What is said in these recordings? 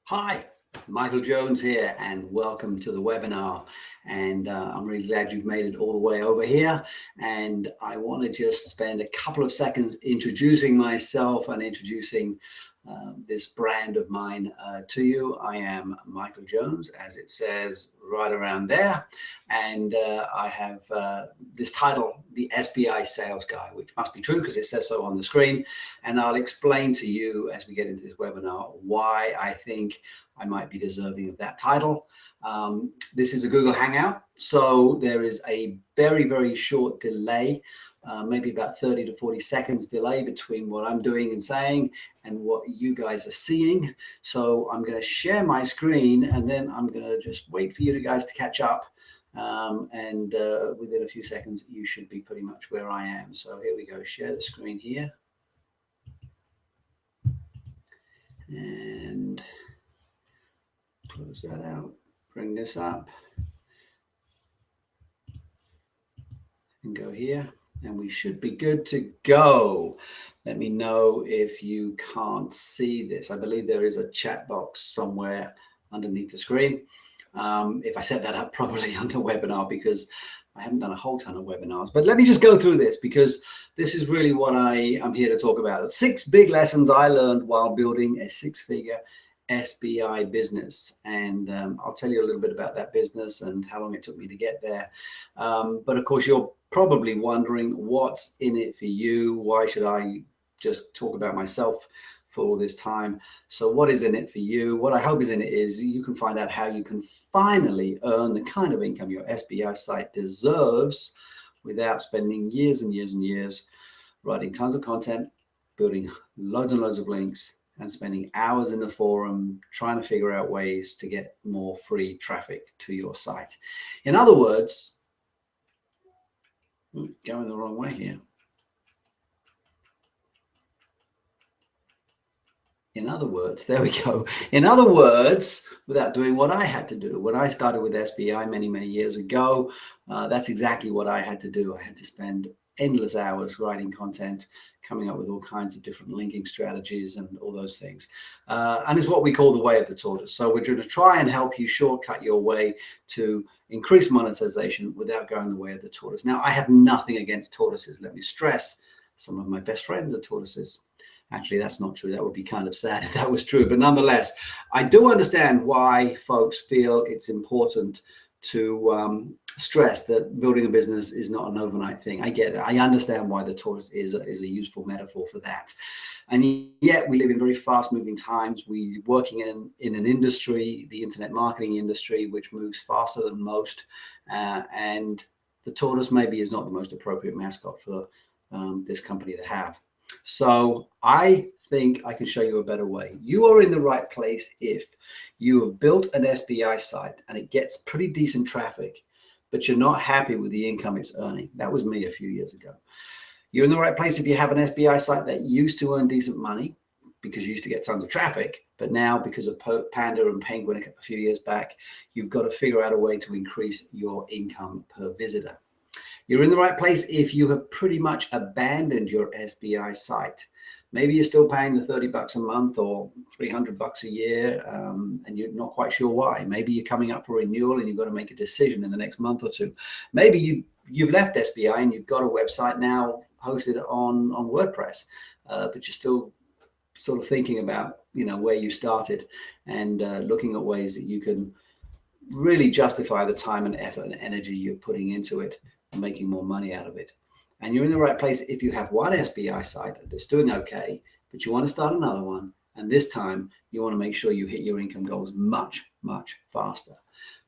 Hi, Michael Jones here, and welcome to the webinar. And I'm really glad you've made it all the way over here. And I want to just spend a couple of seconds introducing myself and introducing this brand of mine to you. I am Michael Jones, as it says right around there. And I have this title, the SBI Sales Guy, which must be true because it says so on the screen. And I'll explain to you as we get into this webinar why I think I might be deserving of that title. This is a Google Hangout, so there is a very, very short delay, maybe about 30 to 40 seconds delay between what I'm doing and saying and what you guys are seeing. So I'm going to share my screen, and then I'm going to just wait for you guys to catch up. And within a few seconds, you should be pretty much where I am. So here we go, share the screen here. And close that out, bring this up and go here, and we should be good to go. Let me know if you can't see this. I believe there is a chat box somewhere underneath the screen. If I set that up properly on the webinar, because I haven't done a whole ton of webinars, but let me just go through this because this is really what I am here to talk about. 6 big lessons I learned while building a 6-figure SBI business, and I'll tell you a little bit about that business and how long it took me to get there. But of course, you're probably wondering what's in it for you. Why should I just talk about myself for all this time? So what is in it for you? What I hope is in it is you can find out how you can finally earn the kind of income your SBI site deserves without spending years and years and years writing tons of content, building loads and loads of links, and spending hours in the forum trying to figure out ways to get more free traffic to your site. In other words, going the wrong way here. In other words, there we go. In other words, without doing what I had to do when I started with SBI many, many years ago, that's exactly what I had to do. I had to spend endless hours writing content, coming up with all kinds of different linking strategies and all those things. And it's what we call the way of the tortoise. So we're going to try and help you shortcut your way to increase monetization without going the way of the tortoise. Now, I have nothing against tortoises. Let me stress, some of my best friends are tortoises. Actually, that's not true. That would be kind of sad if that was true. But nonetheless, I do understand why folks feel it's important to stress that building a business is not an overnight thing. I get that. I understand why the tortoise is a useful metaphor for that. And yet we live in very fast moving times. We're working in an industry, the internet marketing industry, which moves faster than most. And the tortoise maybe is not the most appropriate mascot for this company to have. So I think I can show you a better way. You are in the right place if you have built an SBI site and it gets pretty decent traffic, but you're not happy with the income it's earning. That was me a few years ago. You're in the right place if you have an SBI site that used to earn decent money because you used to get tons of traffic, but now because of Panda and Penguin a few years back, you've got to figure out a way to increase your income per visitor. You're in the right place if you have pretty much abandoned your SBI site. Maybe you're still paying the $30 a month or $300 a year, and you're not quite sure why. Maybe you're coming up for renewal and you've got to make a decision in the next month or two. Maybe you've left SBI and you've got a website now hosted on WordPress, but you're still sort of thinking about where you started and looking at ways that you can really justify the time and effort and energy you're putting into it, making more money out of it. And you're in the right place if you have one SBI site that's doing okay, but you want to start another one. And this time you want to make sure you hit your income goals much, much faster.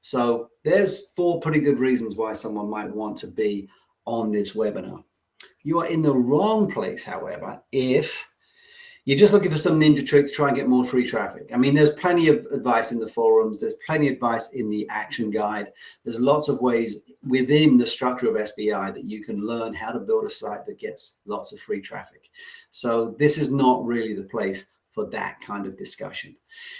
So there's 4 pretty good reasons why someone might want to be on this webinar. You are in the wrong place, however, if you're just looking for some ninja trick to try and get more free traffic. I mean, there's plenty of advice in the forums. There's plenty of advice in the action guide. There's lots of ways within the structure of SBI that you can learn how to build a site that gets lots of free traffic. So this is not really the place for that kind of discussion.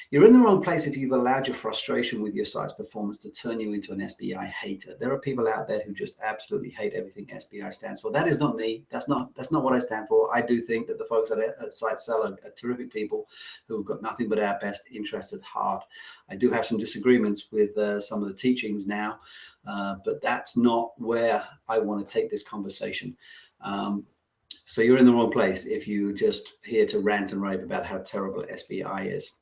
You're in the wrong place if you've allowed your frustration with your site's performance to turn you into an SBI hater. There are people out there who just absolutely hate everything SBI stands for. That is not me. That's not what I stand for. I do think that the folks at Site Sell are terrific people who've got nothing but our best interests at heart. I do have some disagreements with some of the teachings now, but that's not where I want to take this conversation. So you're in the wrong place if you're just here to rant and rave about how terrible SBI is.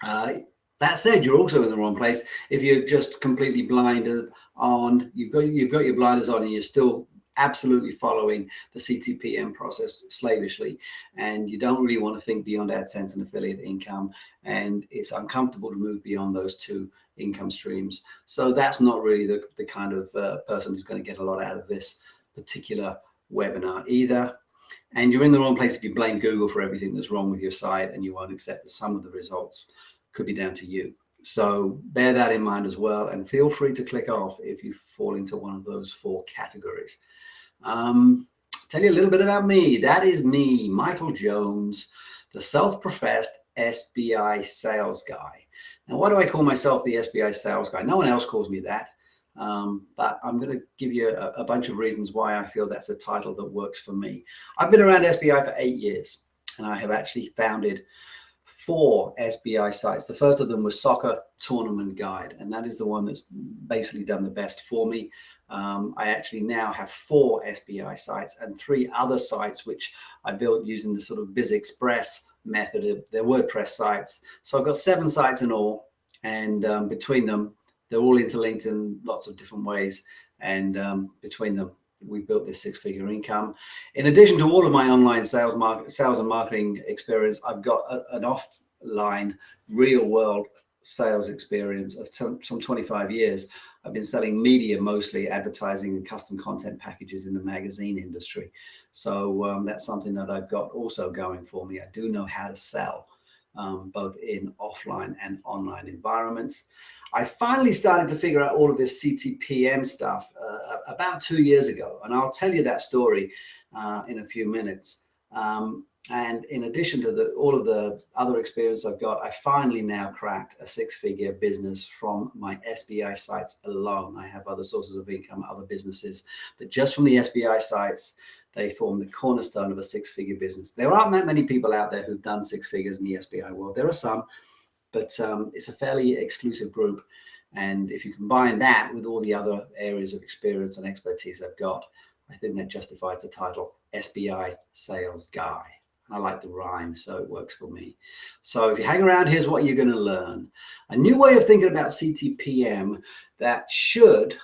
That said, you're also in the wrong place if you're just completely blinded on, you've got your blinders on and you're still absolutely following the CTPM process slavishly, and you don't really want to think beyond AdSense and affiliate income, and it's uncomfortable to move beyond those two income streams. So that's not really the kind of person who's going to get a lot out of this particular webinar either. And you're in the wrong place if you blame Google for everything that's wrong with your site and you won't accept that some of the results could be down to you. So bear that in mind as well, and feel free to click off if you fall into one of those four categories. Tell you a little bit about me. That is me, Michael Jones, the self-professed SBI sales guy. Now, why do I call myself the SBI sales guy? No one else calls me that. But I'm going to give you a bunch of reasons why I feel that's a title that works for me. I've been around SBI for 8 years, and I have actually founded 4 SBI sites. The first of them was Soccer Tournament Guide, and that is the one that's basically done the best for me. I actually now have 4 SBI sites and 3 other sites which I built using the sort of BizExpress method. They're WordPress sites. So I've got 7 sites in all, and between them, they're all interlinked in lots of different ways, and between them, we built this 6-figure income. In addition to all of my online sales and marketing experience, I've got an offline, real-world sales experience of some 25 years. I've been selling media, mostly advertising and custom content packages in the magazine industry. So that's something that I've got also going for me. I do know how to sell, both in offline and online environments. I finally started to figure out all of this CTPM stuff about 2 years ago, and I'll tell you that story in a few minutes. And in addition to all of the other experience I've got, I finally now cracked a 6-figure business from my SBI sites alone. I have other sources of income, other businesses, but just from the SBI sites, they form the cornerstone of a 6-figure business. There aren't that many people out there who've done 6 figures in the SBI world. There are some, but it's a fairly exclusive group. And if you combine that with all the other areas of experience and expertise I've got, I think that justifies the title SBI Sales Guy. I like the rhyme, so it works for me. So if you hang around, here's what you're going to learn. A new way of thinking about CTPM that should,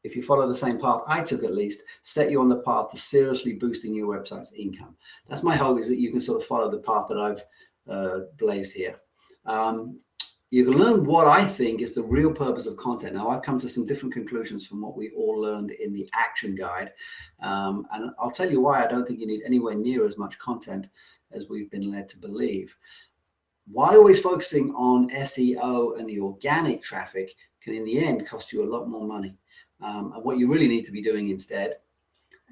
if you follow the same path I took at least, set you on the path to seriously boosting your website's income. That's my hope, is that you can sort of follow the path that I've blazed here. You can learn what I think is the real purpose of content. Now, I've come to some different conclusions from what we all learned in the action guide. And I'll tell you why I don't think you need anywhere near as much content as we've been led to believe. Why always focusing on SEO and the organic traffic can in the end cost you a lot more money. And what you really need to be doing instead,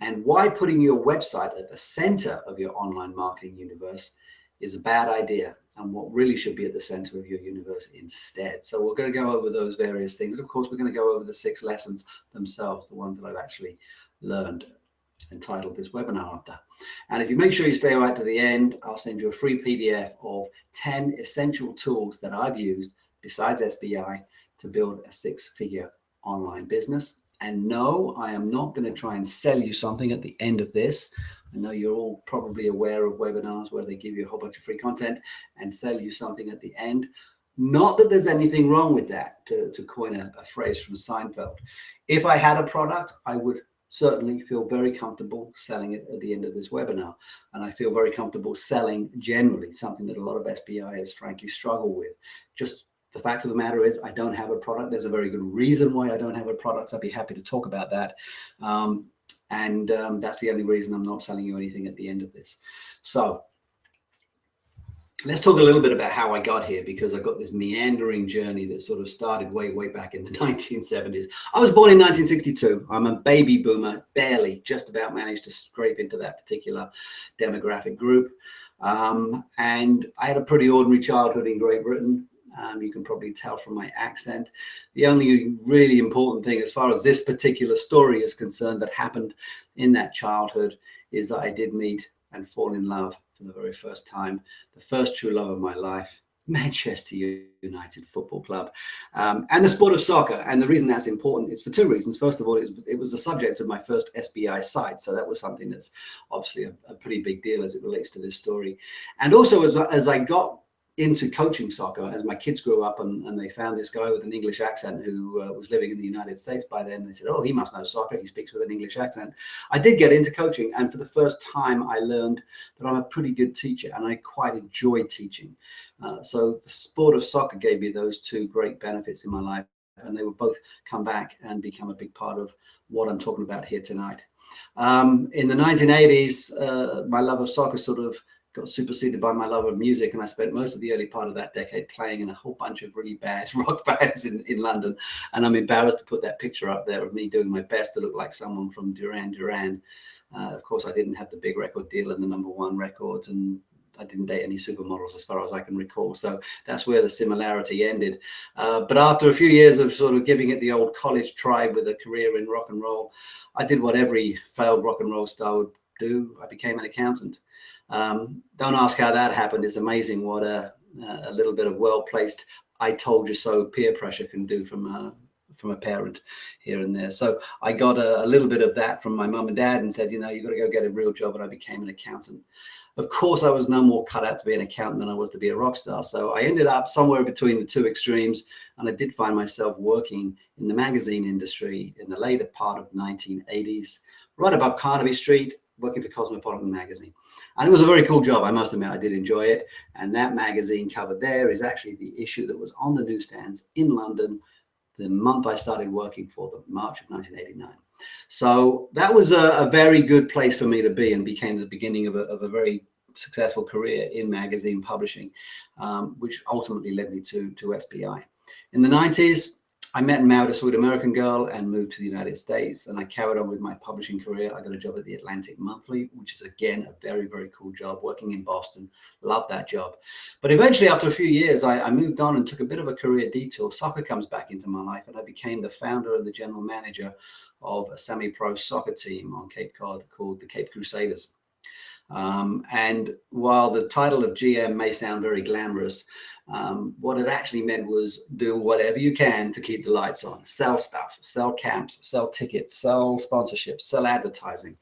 and why putting your website at the center of your online marketing universe is a bad idea, and what really should be at the center of your universe instead. So we're going to go over those various things. And of course, we're going to go over the 6 lessons themselves, the ones that I've actually learned and titled this webinar after. And if you make sure you stay right to the end, I'll send you a free PDF of 10 essential tools that I've used besides SBI to build a 6-figure online business. And no, I am not going to try and sell you something at the end of this. I know you're all probably aware of webinars where they give you a whole bunch of free content and sell you something at the end. Not that there's anything wrong with that, to coin a phrase from Seinfeld. If I had a product, I would certainly feel very comfortable selling it at the end of this webinar. And I feel very comfortable selling generally, something that a lot of SBIs frankly struggle with. Just the fact of the matter is, I don't have a product. There's a very good reason why I don't have a product. I'd be happy to talk about that. That's the only reason I'm not selling you anything at the end of this. So Let's talk a little bit about how I got here, because I got this meandering journey that sort of started way back in the 1970s. I was born in 1962. I'm a baby boomer, barely, just about managed to scrape into that particular demographic group. And I had a pretty ordinary childhood in Great Britain. You can probably tell from my accent. The only really important thing as far as this particular story is concerned that happened in that childhood is that I did meet and fall in love for the very first time, the first true love of my life, Manchester United Football Club, and the sport of soccer. And the reason that's important is for two reasons. First of all, it was the subject of my first SBI site, so that was something that's obviously a pretty big deal as it relates to this story. And also, as I got into coaching soccer, as my kids grew up and they found this guy with an English accent who was living in the United States by then. And they said, oh, he must know soccer. He speaks with an English accent. I did get into coaching. And for the first time, I learned that I'm a pretty good teacher and I quite enjoy teaching. So the sport of soccer gave me those two great benefits in my life. And they would both come back and become a big part of what I'm talking about here tonight. In the 1980s, my love of soccer sort of got superseded by my love of music, and I spent most of the early part of that decade playing in a whole bunch of really bad rock bands in London. And I'm embarrassed to put that picture up there of me doing my best to look like someone from Duran Duran. Of course, I didn't have the big record deal and the #1 records, and I didn't date any supermodels as far as I can recall. So that's where the similarity ended. But after a few years of sort of giving it the old college try with a career in rock and roll, I did what every failed rock and roll star would do. I became an accountant. Don't ask how that happened. It's amazing what a little bit of well-placed "I told you so" peer pressure can do from a parent here and there. So I got a little bit of that from my mum and dad and said, you know, you've got to go get a real job. And I became an accountant. Of course, I was no more cut out to be an accountant than I was to be a rock star. So I ended up somewhere between the two extremes. And I did find myself working in the magazine industry in the later part of 1980s, right above Carnaby Street, working for Cosmopolitan magazine. And it was a very cool job. I must admit, I did enjoy it. And that magazine covered there is actually the issue that was on the newsstands in London the month I started working for them, March of 1989. So that was a very good place for me to be, and became the beginning of a very successful career in magazine publishing, which ultimately led me to SBI. In the 90s, I met and married a sweet American girl and moved to the United States, and I carried on with my publishing career. I got a job at the Atlantic Monthly, which is, again, a very cool job, working in Boston. Loved that job. But eventually, after a few years, I moved on and took a bit of a career detour. Soccer comes back into my life, and I became the founder and the general manager of a semi-pro soccer team on Cape Cod called the Cape Crusaders. And while the title of GM may sound very glamorous, what it actually meant was do whatever you can to keep the lights on. Sell stuff, sell camps, sell tickets, sell sponsorships, sell advertising.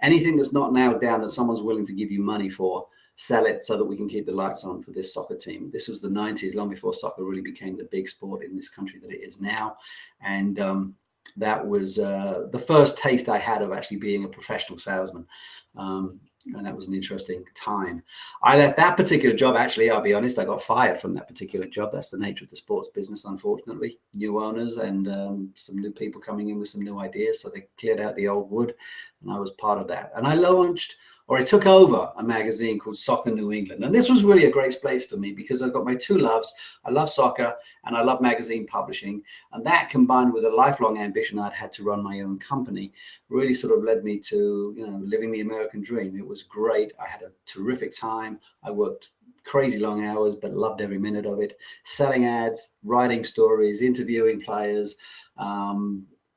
Anything that's not nailed down that someone's willing to give you money for, sell it so that we can keep the lights on for this soccer team. This was the 90s, long before soccer really became the big sport in this country that it is now. And that was the first taste I had of actually being a professional salesman. And that was an interesting time. I left that particular job. Actually, I'll be honest, I got fired from that particular job. That's the nature of the sports business, unfortunately. New owners and some new people coming in with some new ideas. So they cleared out the old wood, and I was part of that. And I launched, or I took over, a magazine called Soccer New England. And this was really a great place for me because I've got my two loves. I love soccer and I love magazine publishing. And that, combined with a lifelong ambition I'd had to run my own company, really sort of led me to, you know, living the American dream. It was great. I had a terrific time. I worked crazy long hours, but loved every minute of it. Selling ads, writing stories, interviewing players,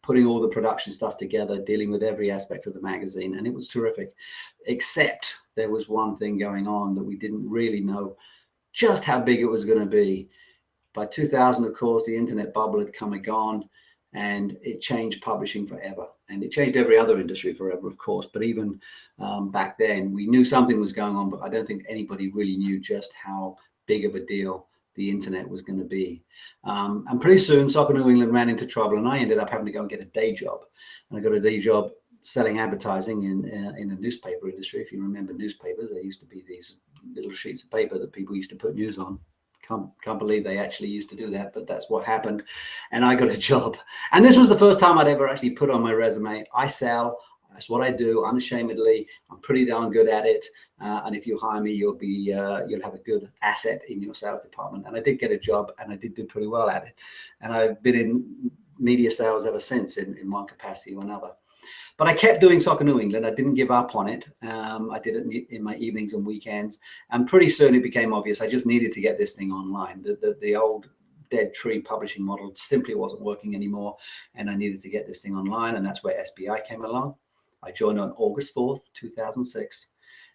putting all the production stuff together, dealing with every aspect of the magazine. And it was terrific, except there was one thing going on that we didn't really know just how big it was going to be. By 2000, of course, the internet bubble had come and gone, and it changed publishing forever. And it changed every other industry forever, of course. But even back then, we knew something was going on, but I don't think anybody really knew just how big of a deal the internet was going to be. And pretty soon, Soccer New England ran into trouble, and I ended up having to go and get a day job. And I got a day job selling advertising in the newspaper industry. If you remember newspapers, there used to be these little sheets of paper that people used to put news on. Can't believe they actually used to do that, but that's what happened. And I got a job. And this was the first time I'd ever actually put on my resume, I sell That's what I do unashamedly. I'm pretty darn good at it. And if you hire me, you'll have a good asset in your sales department. And I did get a job, and I did do pretty well at it. And I've been in media sales ever since in one capacity or another. But I kept doing Soccer New England. I didn't give up on it. I did it in my evenings and weekends. And pretty soon it became obvious I just needed to get this thing online. The old dead tree publishing model simply wasn't working anymore. And I needed to get this thing online. And that's where SBI came along. I joined on August 4th, 2006.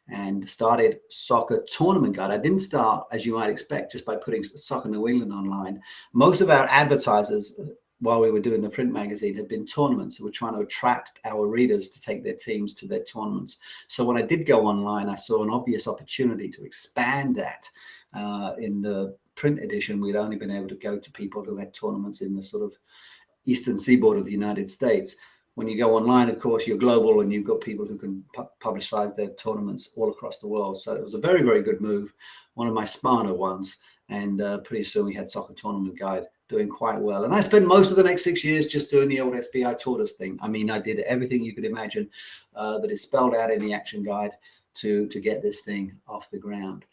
And started Soccer Tournament Guide. I didn't start, as you might expect, just by putting Soccer New England online. Most of our advertisers, while we were doing the print magazine, had been tournaments. We were trying to attract our readers to take their teams to their tournaments. So when I did go online, I saw an obvious opportunity to expand that. In the print edition, we'd only been able to go to people who had tournaments in the sort of eastern seaboard of the United States. When you go online, of course, you're global, and you've got people who can publicize their tournaments all across the world. So it was a very, very good move, one of my smarter ones. And pretty soon we had Soccer Tournament Guide doing quite well. And I spent most of the next 6 years just doing the old SBI taught us thing. I mean, I did everything you could imagine that is spelled out in the action guide to get this thing off the ground.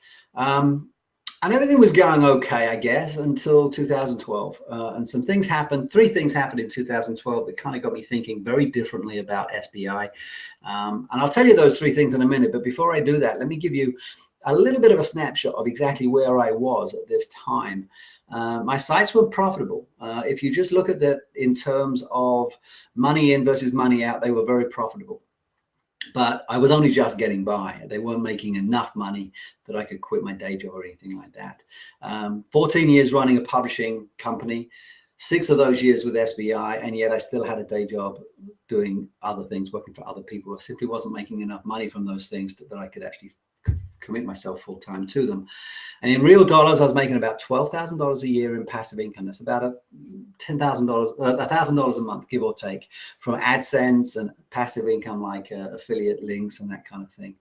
And everything was going okay, I guess, until 2012. And some things happened. 3 things happened in 2012 that kind of got me thinking very differently about SBI. And I'll tell you those 3 things in a minute. But before I do that, let me give you a little bit of a snapshot of exactly where I was at this time. My sites were profitable. If you just look at that in terms of money in versus money out, they were very profitable. But I was only just getting by. They weren't making enough money that I could quit my day job or anything like that. 14 years running a publishing company, 6 of those years with SBI, and yet I still had a day job doing other things, working for other people. I simply wasn't making enough money from those things that I could actually commit myself full time to them. And in real dollars, I was making about $12,000 a year in passive income. That's about $10,000, $1,000 a month, give or take, from AdSense and passive income like affiliate links and that kind of thing.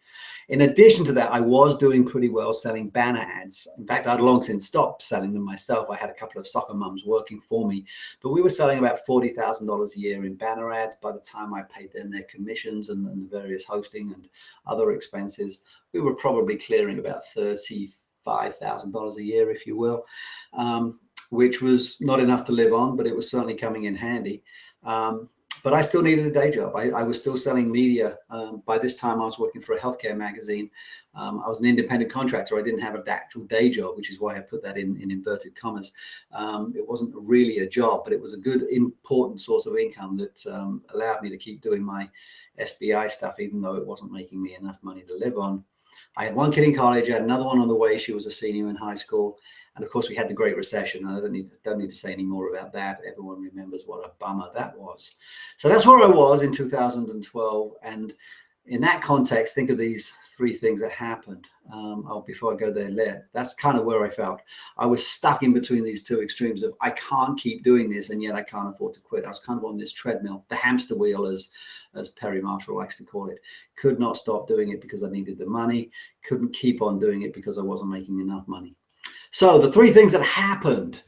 In addition to that, I was doing pretty well selling banner ads. In fact, I'd long since stopped selling them myself. I had a couple of soccer mums working for me, but we were selling about $40,000 a year in banner ads. By the time I paid them their commissions and the various hosting and other expenses, we were probably clearing about $35,000 a year, if you will, which was not enough to live on, but it was certainly coming in handy. But I still needed a day job. I was still selling media. By this time, I was working for a healthcare magazine. I was an independent contractor. I didn't have an actual day job, which is why I put that in inverted commas. It wasn't really a job, but it was a good, important source of income that allowed me to keep doing my SBI stuff, even though it wasn't making me enough money to live on. I had 1 kid in college. I had another one on the way. She was a senior in high school. And of course, we had the Great Recession. I don't need to say any more about that. Everyone remembers what a bummer that was. So that's where I was in 2012. And in that context, think of these 3 things that happened. Before I go there, that's kind of where I felt. I was stuck in between these 2 extremes of I can't keep doing this, and yet I can't afford to quit. I was kind of on this treadmill, the hamster wheel, as Perry Marshall likes to call it. Could not stop doing it because I needed the money. Couldn't keep on doing it because I wasn't making enough money. So the 3 things that happened.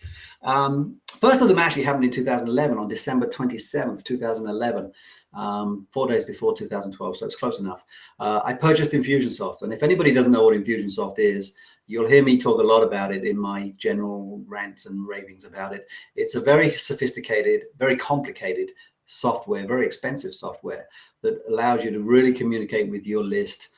First of them actually happened in 2011, on December 27th, 2011. 4 days before 2012, so it's close enough. I purchased Infusionsoft, and if anybody doesn't know what Infusionsoft is, you'll hear me talk a lot about it in my general rants and ravings about it. It's a very sophisticated, very complicated software, very expensive software that allows you to really communicate with your list,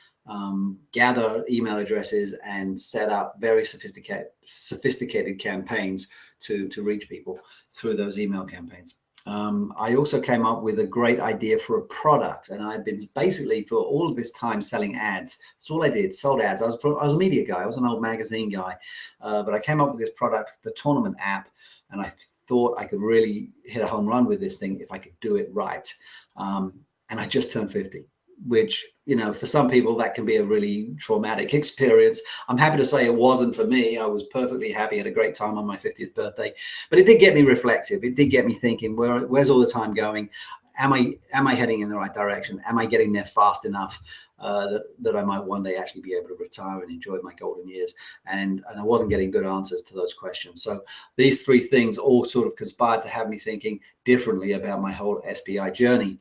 gather email addresses, and set up very sophisticated campaigns to reach people through those email campaigns. I also came up with a great idea for a product, and I'd been basically for all of this time selling ads. That's all I did, sold ads. I was a media guy. I was an old magazine guy, but I came up with this product, the tournament app, and I thought I could really hit a home run with this thing if I could do it right. And I just turned 50. Which, you know, for some people that can be a really traumatic experience. I'm happy to say it wasn't for me. I was perfectly happy, had a great time on my 50th birthday, but it did get me reflective. It did get me thinking, where's all the time going? Am I heading in the right direction? Am I getting there fast enough that I might one day actually be able to retire and enjoy my golden years? And I wasn't getting good answers to those questions. So these 3 things all sort of conspired to have me thinking differently about my whole SBI journey.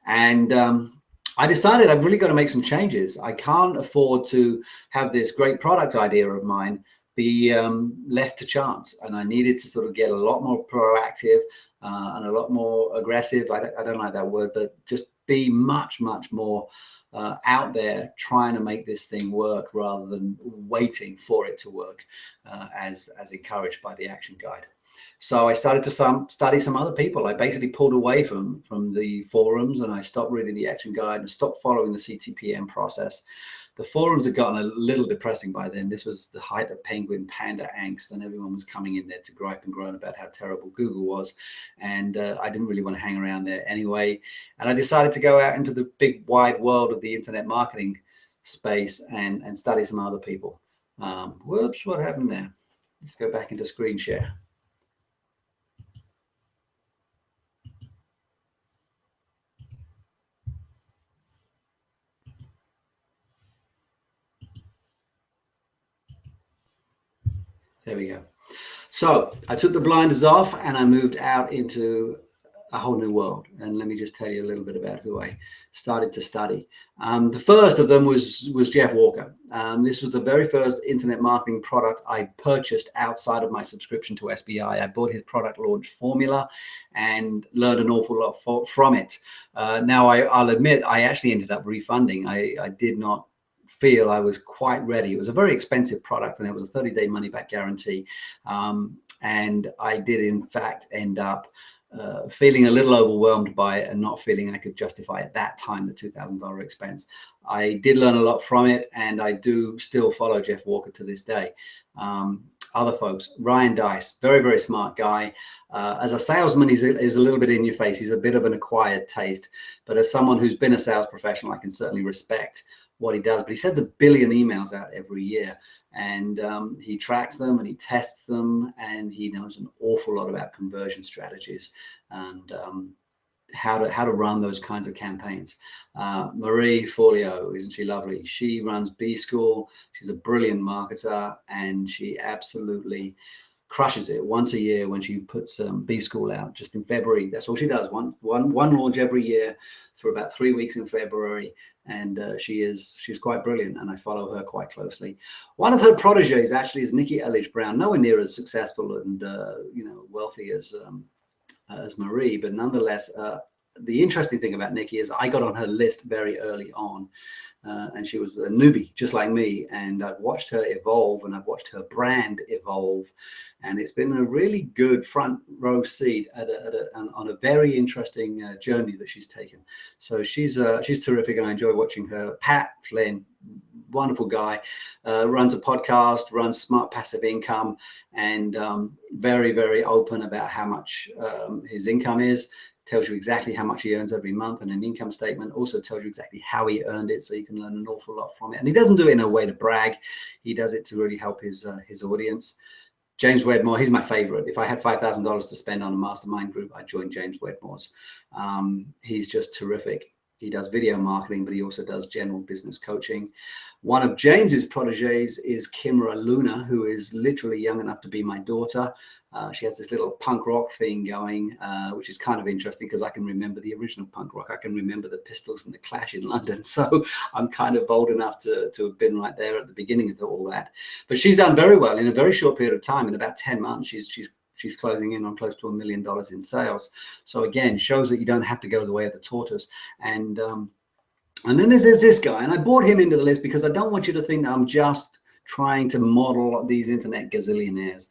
And I decided I've really got to make some changes. I can't afford to have this great product idea of mine be left to chance. And I needed to sort of get a lot more proactive and a lot more aggressive. I don't like that word, but just be much, much more out there trying to make this thing work rather than waiting for it to work as encouraged by the action guide. So I started to study some other people. I basically pulled away from the forums, and I stopped reading the action guide and stopped following the CTPM process. The forums had gotten a little depressing by then. This was the height of penguin panda angst, and everyone was coming in there to gripe and groan about how terrible Google was. And I didn't really want to hang around there anyway. And I decided to go out into the big wide world of the internet marketing space and study some other people. Whoops, what happened there? Let's go back into screen share. There we go. So I took the blinders off and I moved out into a whole new world. And let me just tell you a little bit about who I started to study. The first of them was Jeff Walker. This was the very first internet marketing product I purchased outside of my subscription to SBI. I bought his product launch formula and learned an awful lot from it. Now, I'll admit, I actually ended up refunding. I did not feel I was quite ready. It was a very expensive product, and it was a 30-day money-back guarantee. And I did, in fact, end up feeling a little overwhelmed by it and not feeling I could justify at that time the $2,000 expense. I did learn a lot from it, and I do still follow Jeff Walker to this day. Other folks, Ryan Dice, very, very smart guy. As a salesman, he's a little bit in your face. He's a bit of an acquired taste. But as someone who's been a sales professional, I can certainly respect what he does. But he sends 1 billion emails out every year, and he tracks them and he tests them, and he knows an awful lot about conversion strategies and how to run those kinds of campaigns. Marie Forleo, isn't she lovely? She runs B School. She's a brilliant marketer, and she absolutely crushes it once a year when she puts B School out just in February. That's all she does. One launch every year for about 3 weeks in February. And she's quite brilliant, and I follow her quite closely. One of her proteges actually is Nikki Elledge Brown, nowhere near as successful and wealthy as Marie, but nonetheless, the interesting thing about Nikki is I got on her list very early on, and she was a newbie just like me, and I've watched her evolve, and I've watched her brand evolve, and it's been a really good front row seat on a very interesting journey that she's taken. So she's terrific, and I enjoy watching her. Pat Flynn, wonderful guy, runs a podcast, runs Smart Passive Income, and very, very open about how much his income is. Tells you exactly how much he earns every month, and an income statement also tells you exactly how he earned it, so you can learn an awful lot from it. And he doesn't do it in a way to brag. He does it to really help his audience. James Wedmore, he's my favorite. If I had $5,000 to spend on a mastermind group, I'd join James Wedmore's. He's just terrific. He does video marketing, but he also does general business coaching. One of James's proteges is Kimra Luna, who is literally young enough to be my daughter. She has this little punk rock thing going, which is kind of interesting because I can remember the original punk rock. I can remember the Pistols and the Clash in London. So I'm kind of bold enough to have been right there at the beginning of all that. But she's done very well in a very short period of time. In about 10 months, she's closing in on close to $1 million in sales. So again, shows that you don't have to go the way of the tortoise. And then there's this guy, and I brought him into the list because I don't want you to think that I'm just trying to model these internet gazillionaires.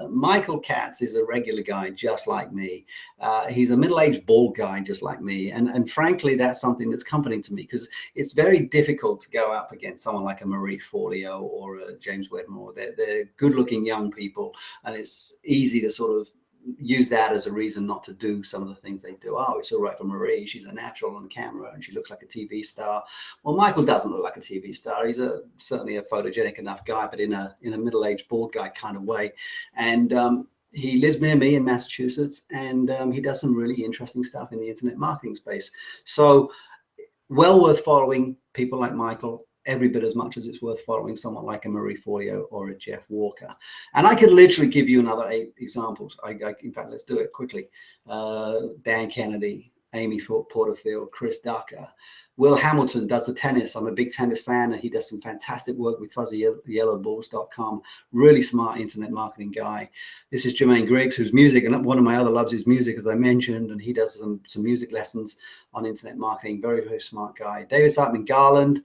Michael Katz is a regular guy just like me. He's a middle-aged bald guy just like me. And frankly, that's something that's comforting to me because it's very difficult to go up against someone like a Marie Forleo or a James Wedmore. They're good-looking young people, and it's easy to sort of use that as a reason not to do some of the things they do. Oh, it's all right for Marie. She's a natural on camera and she looks like a TV star. Well, Michael doesn't look like a TV star. He's certainly a photogenic enough guy, but in a middle-aged bald guy kind of way. And he lives near me in Massachusetts, and he does some really interesting stuff in the internet marketing space. So well worth following people like Michael every bit as much as it's worth following someone like a Marie Forleo or a Jeff Walker. And I could literally give you another 8 examples. In fact, let's do it quickly. Dan Kennedy, Amy Porterfield, Chris Ducker. Will Hamilton does the tennis. I'm a big tennis fan, and he does some fantastic work with fuzzyyellowballs.com. Really smart internet marketing guy. This is Jermaine Griggs, who's music, and one of my other loves is music, as I mentioned, and he does some music lessons on internet marketing. Very, very smart guy. David Siteman Garland.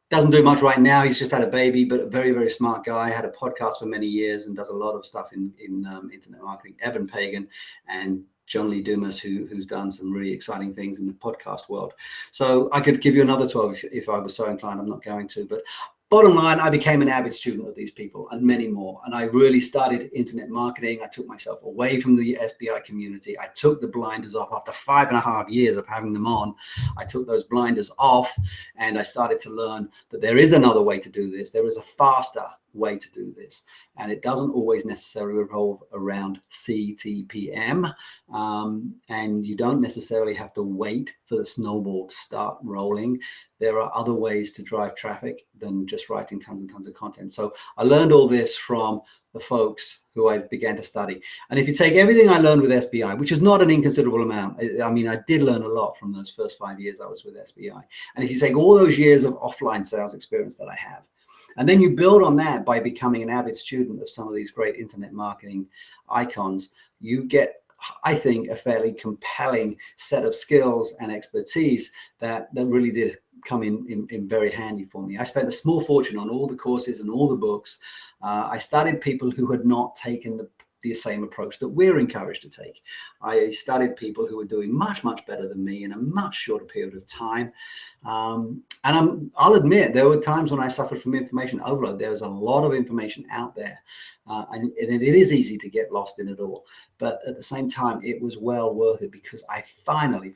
Doesn't do much right now. He's just had a baby, but a very, very smart guy. Had a podcast for many years and does a lot of stuff in internet marketing. Evan Pagan and John Lee Dumas, who's done some really exciting things in the podcast world. So I could give you another 12 if I was so inclined. I'm not going to, but bottom line, I became an avid student of these people and many more. And I really started internet marketing. I took myself away from the SBI community. I took the blinders off after 5.5 years of having them on. I took those blinders off and I started to learn that there is another way to do this. There is a faster way to do this. And it doesn't always necessarily revolve around CTPM. And you don't necessarily have to wait for the snowball to start rolling. There are other ways to drive traffic than just writing tons and tons of content. So I learned all this from the folks who I began to study. And if you take everything I learned with SBI, which is not an inconsiderable amount, I mean, I did learn a lot from those first 5 years I was with SBI. And if you take all those years of offline sales experience that I have, and then you build on that by becoming an avid student of some of these great internet marketing icons, you get, I think, a fairly compelling set of skills and expertise that really did come in very handy for me. I spent a small fortune on all the courses and all the books. I studied people who had not taken the same approach that we're encouraged to take. I studied people who were doing much, much better than me in a much shorter period of time. And I'll admit, there were times when I suffered from information overload. There's a lot of information out there, and it is easy to get lost in it all. But at the same time, it was well worth it because I finally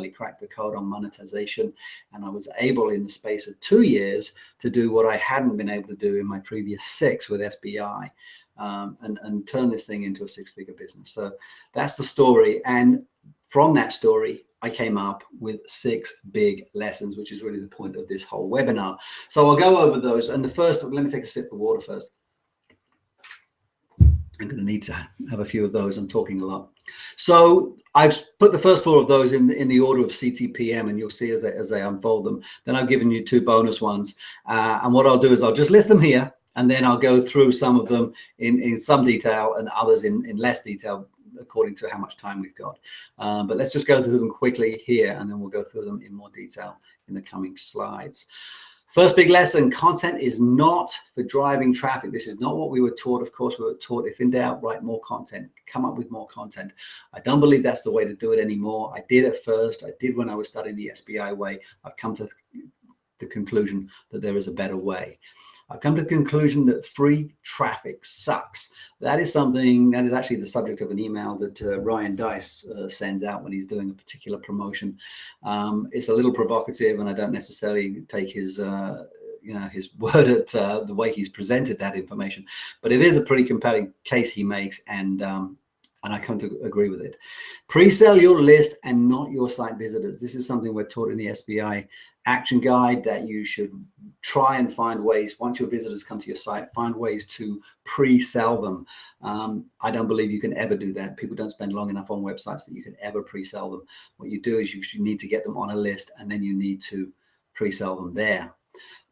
cracked the code on monetization. And I was able, in the space of 2 years, to do what I hadn't been able to do in my previous 6 with SBI. And turn this thing into a 6-figure business. So that's the story. And from that story, I came up with 6 big lessons, which is really the point of this whole webinar. So I'll go over those. And the first, let me take a sip of water first. I'm going to need to have a few of those. I'm talking a lot. So I've put the first 4 of those in the order of CTPM, and you'll see as they unfold them. Then I've given you 2 bonus ones. And what I'll do is I'll just list them here. And then I'll go through some of them in some detail and others in less detail according to how much time we've got. But let's just go through them quickly here, and then we'll go through them in more detail in the coming slides. First big lesson, content is not for driving traffic. This is not what we were taught. Of course, we were taught, if in doubt, write more content, come up with more content. I don't believe that's the way to do it anymore. I did at first. I did when I was studying the SBI way. I've come to the conclusion that there is a better way. I've come to the conclusion that free traffic sucks. That is something that is actually the subject of an email that Ryan Dice sends out when he's doing a particular promotion. It's a little provocative, and I don't necessarily take his his word at the way he's presented that information, but it is a pretty compelling case he makes, and I come to agree with it. Pre-sell your list and not your site visitors. This is something we're taught in the SBI action guide, that you should try and find ways, once your visitors come to your site, find ways to pre-sell them. I don't believe you can ever do that. People don't spend long enough on websites that you can ever pre-sell them. What you do is you need to get them on a list, and then you need to pre-sell them there.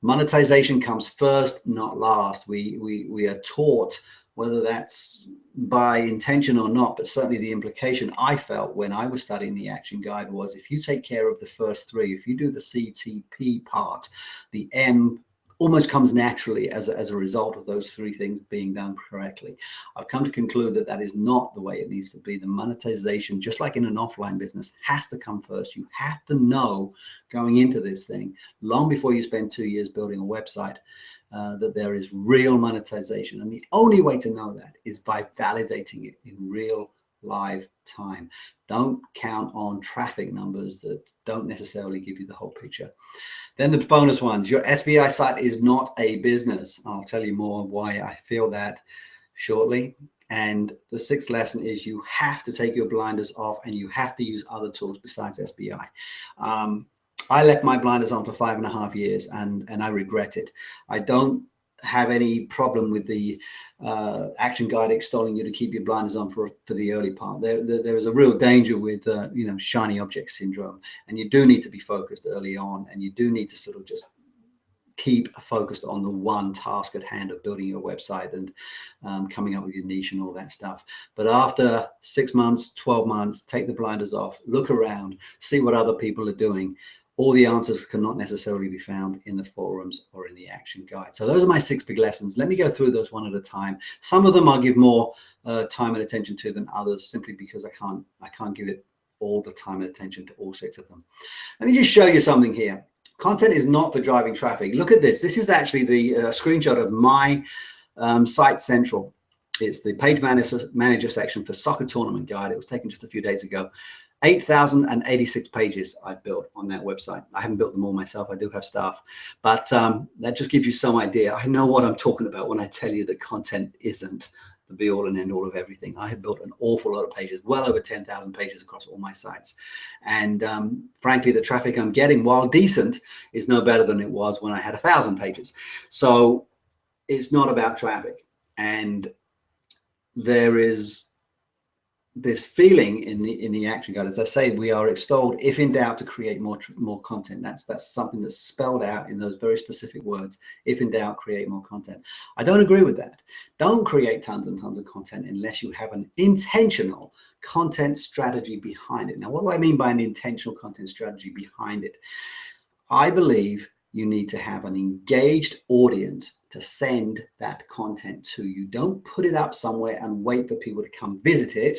Monetization comes first, not last. We are taught, whether that's by intention or not, but certainly the implication I felt when I was studying the action guide was, if you take care of the first 3, if you do the CTP part, the M almost comes naturally as a result of those 3 things being done correctly. I've come to conclude that that is not the way it needs to be. The monetization, just like in an offline business, has to come first. You have to know going into this thing, long before you spend 2 years building a website, that there is real monetization. And the only way to know that is by validating it in real live time. Don't count on traffic numbers that don't necessarily give you the whole picture. Then the bonus ones. Your SBI site is not a business. I'll tell you more why I feel that shortly. And the 6th lesson is you have to take your blinders off, and you have to use other tools besides SBI. I left my blinders on for 5.5 years, and I regret it. I don't have any problem with the action guide extolling you to keep your blinders on for the early part. There is a real danger with shiny object syndrome, and you do need to be focused early on, and you do need to sort of just keep focused on the one task at hand of building your website and coming up with your niche and all that stuff. But after 6 months, 12 months, take the blinders off, look around, see what other people are doing. All the answers cannot necessarily be found in the forums or in the action guide. So those are my 6 big lessons. Let me go through those one at a time. Some of them I'll give more time and attention to than others, simply because I can't give it all the time and attention to all 6 of them. Let me just show you something here. Content is not for driving traffic. Look at this. This is actually the screenshot of my Site Central. It's the page manager section for Soccer Tournament Guide. It was taken just a few days ago. 8,086 pages I've built on that website. I haven't built them all myself. I do have staff, but that just gives you some idea. I know what I'm talking about when I tell you that content isn't the be all and end all of everything. I have built an awful lot of pages, well over 10,000 pages across all my sites. And frankly, the traffic I'm getting, while decent, is no better than it was when I had 1,000 pages. So it's not about traffic. And there is this feeling in the action guide, as I say, we are extolled, if in doubt, to create more content. That's something that's spelled out in those very specific words. If in doubt, create more content. I don't agree with that. Don't create tons and tons of content unless you have an intentional content strategy behind it. Now, what do I mean by an intentional content strategy behind it? I believe you need to have an engaged audience to send that content to. You don't put it up somewhere and wait for people to come visit it.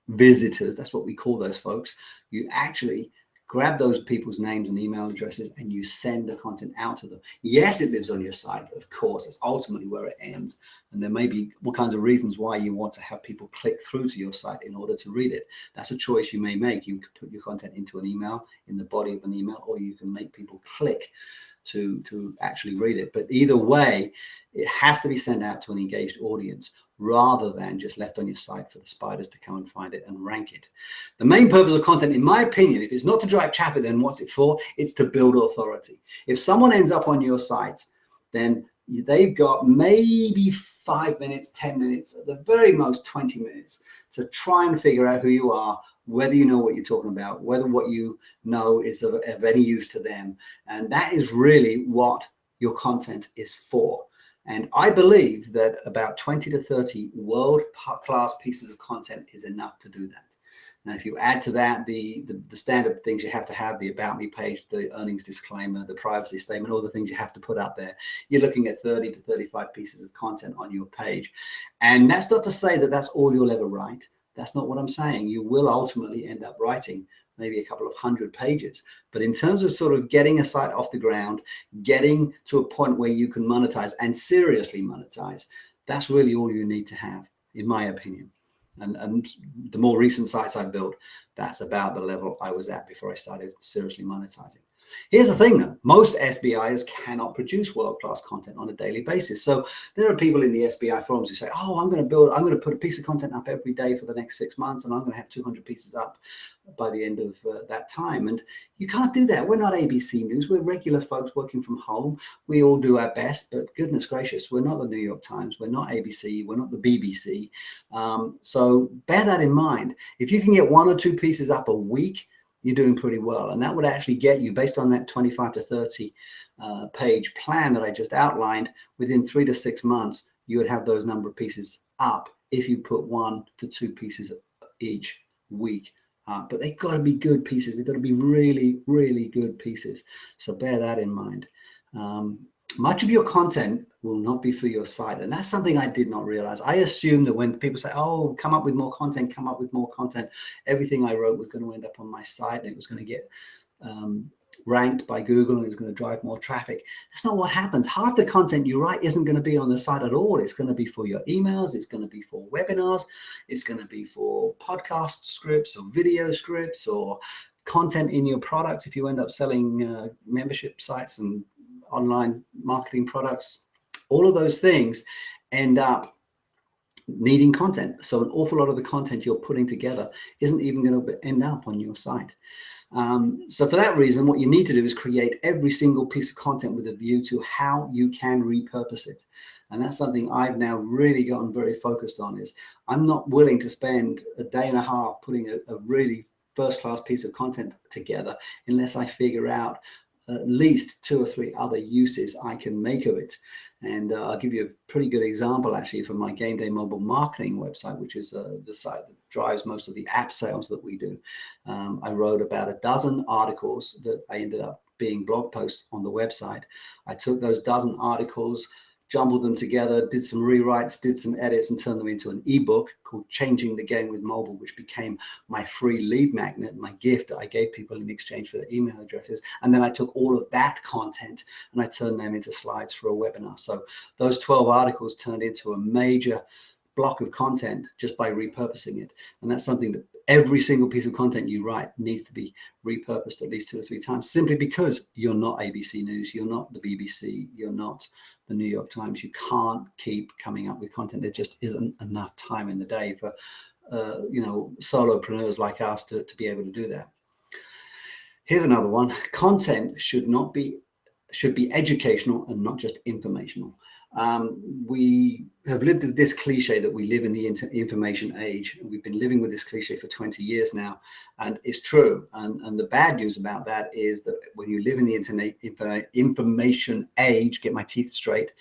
Visitors, that's what we call those folks. You actually grab those people's names and email addresses and you send the content out to them. Yes, it lives on your site, of course. That's ultimately where it ends. And there may be all kinds of reasons why you want to have people click through to your site in order to read it. That's a choice you may make. You can put your content into an email, in the body of an email, or you can make people click to actually read it. But either way, it has to be sent out to an engaged audience, rather than just left on your site for the spiders to come and find it and rank it. The main purpose of content, in my opinion, if it's not to drive traffic, then what's it for? It's to build authority. If someone ends up on your site, then they've got maybe 5 minutes, 10 minutes, at the very most 20 minutes to try and figure out who you are, whether you know what you're talking about, whether what you know is of any use to them. And that is really what your content is for. And I believe that about 20 to 30 world-class pieces of content is enough to do that. Now, if you add to that the standard things you have to have, the About Me page, the earnings disclaimer, the privacy statement, all the things you have to put out there, you're looking at 30 to 35 pieces of content on your page. And that's not to say that that's all you'll ever write. That's not what I'm saying. You will ultimately end up writing maybe a couple of 100 pages. But in terms of sort of getting a site off the ground, getting to a point where you can monetize and seriously monetize, that's really all you need to have, in my opinion. And the more recent sites I've built, that's about the level I was at before I started seriously monetizing. Here's the thing though, most SBIs cannot produce world-class content on a daily basis. So there are people in the SBI forums who say, oh, I'm going to put a piece of content up every day for the next 6 months, and I'm going to have 200 pieces up by the end of that time. And you can't do that. We're not ABC News. We're regular folks working from home. We all do our best, but goodness gracious, we're not the New York Times. We're not ABC. We're not the BBC. So bear that in mind. If you can get 1 or 2 pieces up a week, you're doing pretty well. And that would actually get you, based on that 25 to 30 page plan that I just outlined, within 3 to 6 months, you would have those number of pieces up if you put 1 to 2 pieces each week. But they've got to be good pieces. They've got to be really, really good pieces. So bear that in mind. Much of your content will not be for your site. And that's something I did not realize. I assumed that when people say, oh, come up with more content, come up with more content, everything I wrote was going to end up on my site, and it was going to get ranked by Google, and it's going to drive more traffic. That's not what happens. Half the content you write isn't going to be on the site at all. It's going to be for your emails. It's going to be for webinars. It's going to be for podcast scripts or video scripts or content in your products. If you end up selling membership sites and online marketing products, all of those things end up needing content. So an awful lot of the content you're putting together isn't even going to end up on your site. So for that reason, what you need to do is create every single piece of content with a view to how you can repurpose it. And that's something I've now really gotten very focused on. Is I'm not willing to spend a day and a half putting a really first-class piece of content together unless I figure out at least 2 or 3 other uses I can make of it. And I'll give you a pretty good example actually from my Game Day Mobile Marketing website, which is the site that drives most of the app sales that we do. I wrote about a dozen articles that I ended up being blog posts on the website. I took those dozen articles, jumbled them together, did some rewrites, did some edits, and turned them into an ebook called Changing the Game with Mobile, which became my free lead magnet, my gift that I gave people in exchange for their email addresses. And then I took all of that content and I turned them into slides for a webinar. So those 12 articles turned into a major block of content just by repurposing it. And that's something that every single piece of content you write needs to be repurposed at least 2 or 3 times, simply because you're not ABC News, you're not the BBC, you're not the New York Times. You can't keep coming up with content. There just isn't enough time in the day for solopreneurs like us to be able to do that. Here's another one. Content should be educational and not just informational. We have lived with this cliche that we live in the information age. We've been living with this cliche for 20 years now, and it's true. And the bad news about that is that when you live in the information age, get my teeth straight,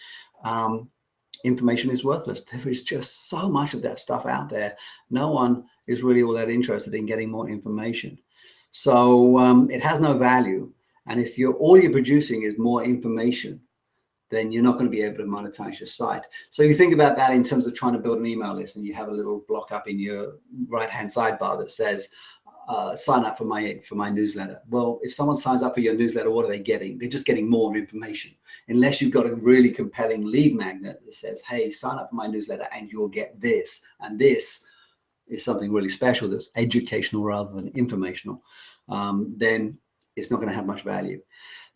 information is worthless. There is just so much of that stuff out there. No one is really all that interested in getting more information. So it has no value. And if all you're producing is more information, then you're not going to be able to monetize your site. So you think about that in terms of trying to build an email list, and you have a little block up in your right-hand sidebar that says, sign up for my newsletter. Well, if someone signs up for your newsletter, what are they getting? They're just getting more information. Unless you've got a really compelling lead magnet that says, hey, sign up for my newsletter and you'll get this. And this is something really special that's educational rather than informational, then it's not going to have much value.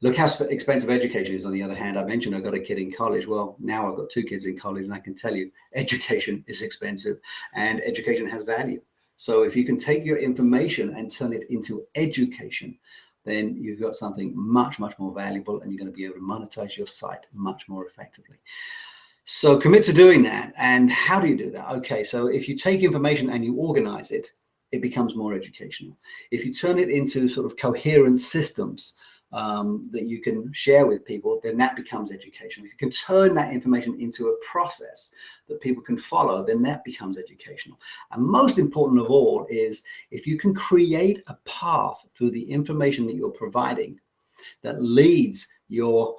Look how expensive education is. On the other hand, I mentioned I've got a kid in college. Well, now I've got 2 kids in college, and I can tell you education is expensive and education has value. So if you can take your information and turn it into education, then you've got something much, much more valuable, and you're going to be able to monetize your site much more effectively. So commit to doing that. And how do you do that? Okay, so if you take information and you organize it, it becomes more educational. If you turn it into sort of coherent systems that you can share with people, then that becomes educational. If you can turn that information into a process that people can follow, then that becomes educational. And most important of all is if you can create a path through the information that you're providing that leads your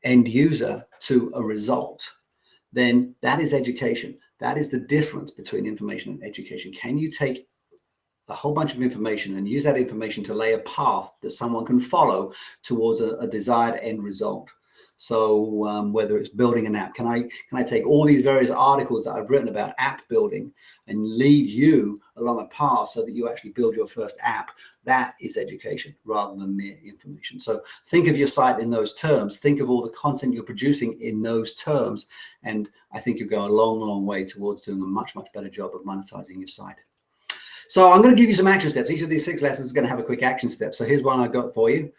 end user to a result, then that is education. That is the difference between information and education. Can you take a whole bunch of information and use that information to lay a path that someone can follow towards a desired end result? So whether it's building an app, can I take all these various articles that I've written about app building and lead you along a path so that you actually build your first app? That is education rather than mere information. So think of your site in those terms. Think of all the content you're producing in those terms. And I think you'll go a long, long way towards doing a much, much better job of monetizing your site. So I'm going to give you some action steps. Each of these 6 lessons is going to have a quick action step. So here's one I got for you.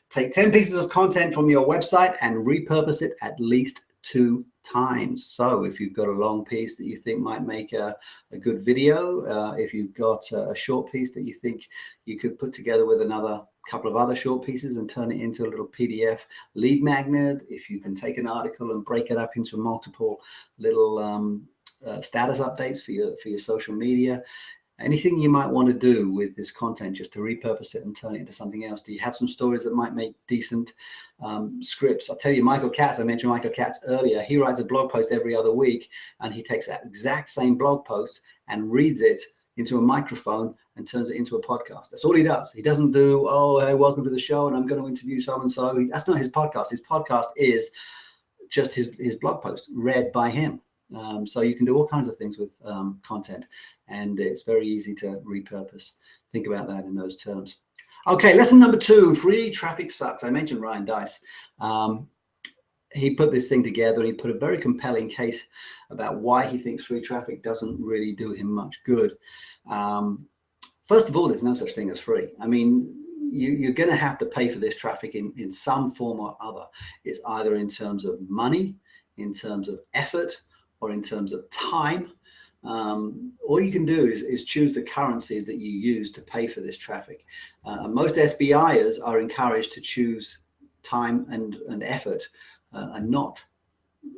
Take 10 pieces of content from your website and repurpose it at least 2 times. So if you've got a long piece that you think might make a good video, if you've got a short piece that you think you could put together with another couple of other short pieces and turn it into a little PDF lead magnet, if you can take an article and break it up into multiple little status updates for your social media, anything you might want to do with this content just to repurpose it and turn it into something else. Do you have some stories that might make decent scripts? I'll tell you, Michael Katz, I mentioned Michael Katz earlier. He writes a blog post every other week, and he takes that exact same blog post and reads it into a microphone and turns it into a podcast. That's all he does. He doesn't do, oh, hey, welcome to the show, and I'm going to interview so-and-so. That's not his podcast. His podcast is just his blog post read by him. So you can do all kinds of things with content, and it's very easy to repurpose. Think about that in those terms. Okay, lesson number 2, free traffic sucks. I mentioned Ryan Deiss. He put this thing together, and he put a very compelling case about why he thinks free traffic doesn't really do him much good. First of all, there's no such thing as free. I mean, you're going to have to pay for this traffic in some form or other. It's either in terms of money, in terms of effort, or in terms of time. All you can do is choose the currency that you use to pay for this traffic. Most SBIers are encouraged to choose time and effort and not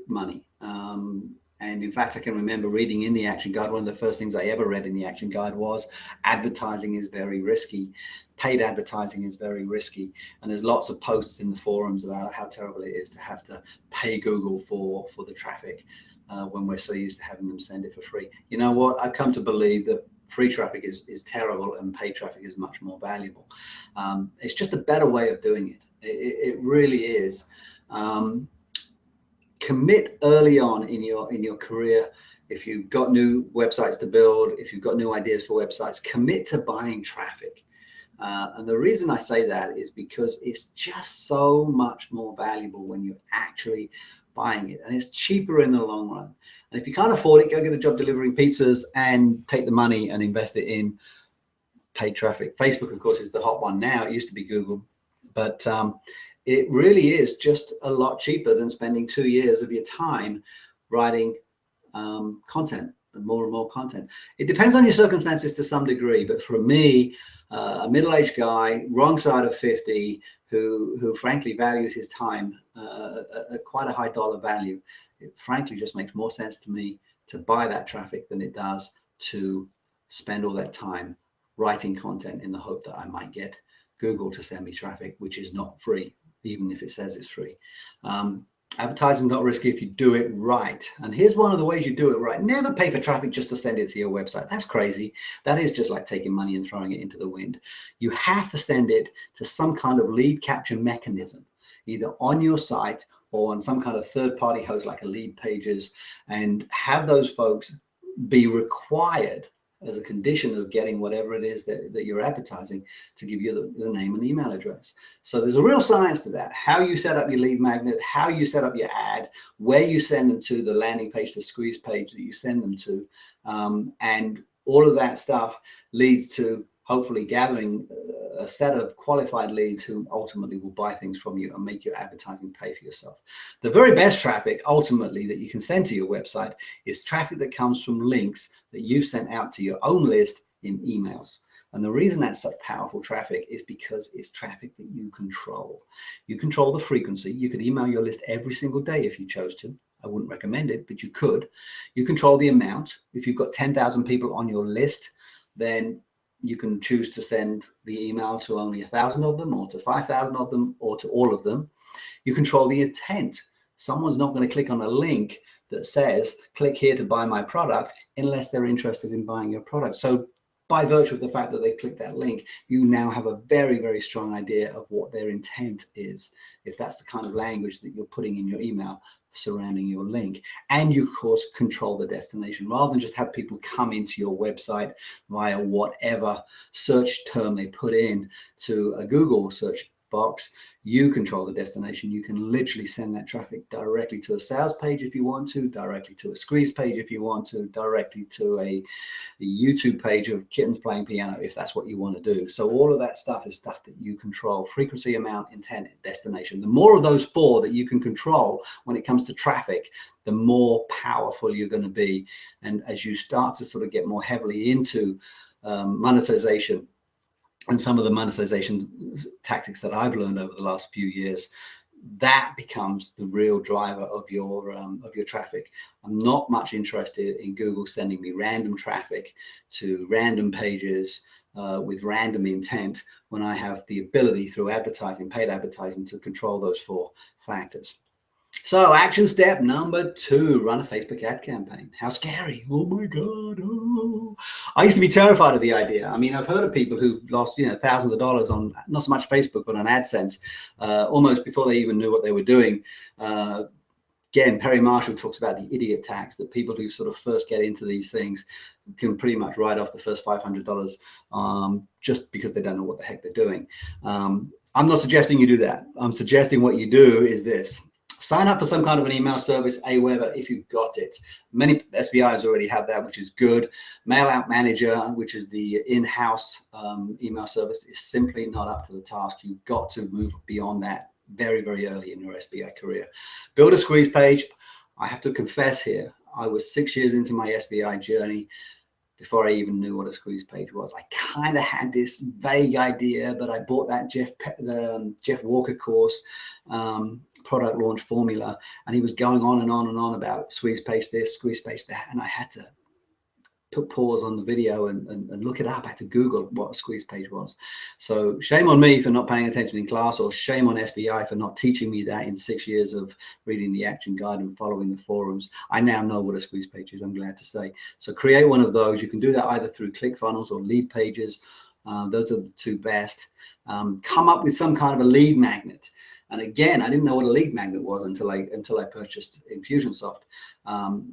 money. And in fact, I can remember reading in the action guide, one of the first things I ever read in the action guide was advertising is very risky. Paid advertising is very risky. And there's lots of posts in the forums about how terrible it is to have to pay Google for the traffic when we're so used to having them send it for free. You know what? I've come to believe that free traffic is terrible and paid traffic is much more valuable. It's just a better way of doing it. It really is. Commit early on in your career. If you've got new websites to build, if you've got new ideas for websites, commit to buying traffic. And the reason I say that is because it's just so much more valuable when you're actually buying it, and it's cheaper in the long run. And if you can't afford it, go get a job delivering pizzas and take the money and invest it in paid traffic. Facebook, of course, is the hot one now. It used to be Google, but it really is just a lot cheaper than spending 2 years of your time writing content and more content. It depends on your circumstances to some degree, but for me, a middle-aged guy, wrong side of 50, who frankly values his time at quite a high dollar value, it frankly just makes more sense to me to buy that traffic than it does to spend all that time writing content in the hope that I might get Google to send me traffic, which is not free, even if it says it's free. Advertising is not risky if you do it right. And here's one of the ways you do it right. Never pay for traffic just to send it to your website. That's crazy. That is just like taking money and throwing it into the wind. You have to send it to some kind of lead capture mechanism, either on your site or on some kind of third-party host like a Lead Pages, and have those folks be required as a condition of getting whatever it is that you're advertising to give you the name and email address. So there's a real science to that. How you set up your lead magnet, how you set up your ad, where you send them to, the landing page, the squeeze page that you send them to. And all of that stuff leads to hopefully gathering a set of qualified leads who ultimately will buy things from you and make your advertising pay for yourself. The very best traffic ultimately that you can send to your website is traffic that comes from links that you've sent out to your own list in emails. And the reason that's such powerful traffic is because it's traffic that you control. You control the frequency. You could email your list every single day if you chose to. I wouldn't recommend it, but you could. You control the amount. If you've got 10,000 people on your list, then you can choose to send the email to only 1,000 of them, or to 5,000 of them, or to all of them. You control the intent. Someone's not going to click on a link that says, click here to buy my product, unless they're interested in buying your product. So by virtue of the fact that they click that link, you now have a very, very strong idea of what their intent is, if that's the kind of language that you're putting in your email surrounding your link. And you of course control the destination, rather than just have people come into your website via whatever search term they put in to a Google search box. You control the destination. You can literally send that traffic directly to a sales page if you want to, directly to a squeeze page if you want to, directly to a YouTube page of kittens playing piano if that's what you want to do. So all of that stuff is stuff that you control: frequency, amount, intent, destination. The more of those four that you can control when it comes to traffic, the more powerful you're going to be. And as you start to sort of get more heavily into monetization, and some of the monetization tactics that I've learned over the last few years, that becomes the real driver of your traffic. I'm not much interested in Google sending me random traffic to random pages with random intent, when I have the ability through advertising, paid advertising, to control those four factors. So action step number 2, run a Facebook ad campaign. How scary. Oh my God. Oh. I used to be terrified of the idea. I mean, I've heard of people who've lost, thousands of dollars on not so much Facebook, but on AdSense, almost before they even knew what they were doing. Again, Perry Marshall talks about the idiot tax, that people who sort of first get into these things can pretty much write off the first $500 just because they don't know what the heck they're doing. I'm not suggesting you do that. I'm suggesting what you do is this. Sign up for some kind of an email service, Aweber, if you've got it. Many SBIs already have that, which is good. Mail Out Manager, which is the in-house email service, is simply not up to the task. You've got to move beyond that very, very early in your SBI career. Build a squeeze page. I have to confess here, I was 6 years into my SBI journey before I even knew what a squeeze page was. I kind of had this vague idea, but I bought that Jeff Walker course, product launch formula, and he was going on and on and on about squeeze page this, squeeze page that, and I had to put pause on the video and look it up. I had to Google what a squeeze page was. So shame on me for not paying attention in class, or shame on SBI for not teaching me that in 6 years of reading the action guide and following the forums. I now know what a squeeze page is, I'm glad to say. So create one of those. You can do that either through ClickFunnels or lead pages. Those are the two best. Come up with some kind of a lead magnet. And again, I didn't know what a lead magnet was until I purchased Infusionsoft.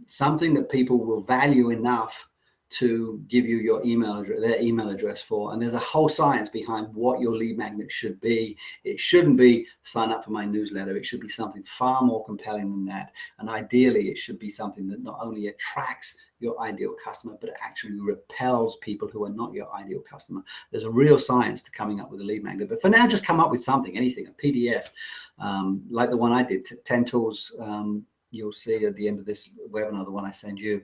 Something that people will value enough to give you your email address, their email address for. And there's a whole science behind what your lead magnet should be. It shouldn't be sign up for my newsletter. It should be something far more compelling than that. And ideally, it should be something that not only attracts your ideal customer, but it actually repels people who are not your ideal customer. There's a real science to coming up with a lead magnet. But for now, just come up with something, anything, a PDF, like the one I did, 10 tools. You'll see at the end of this webinar, the one I send you.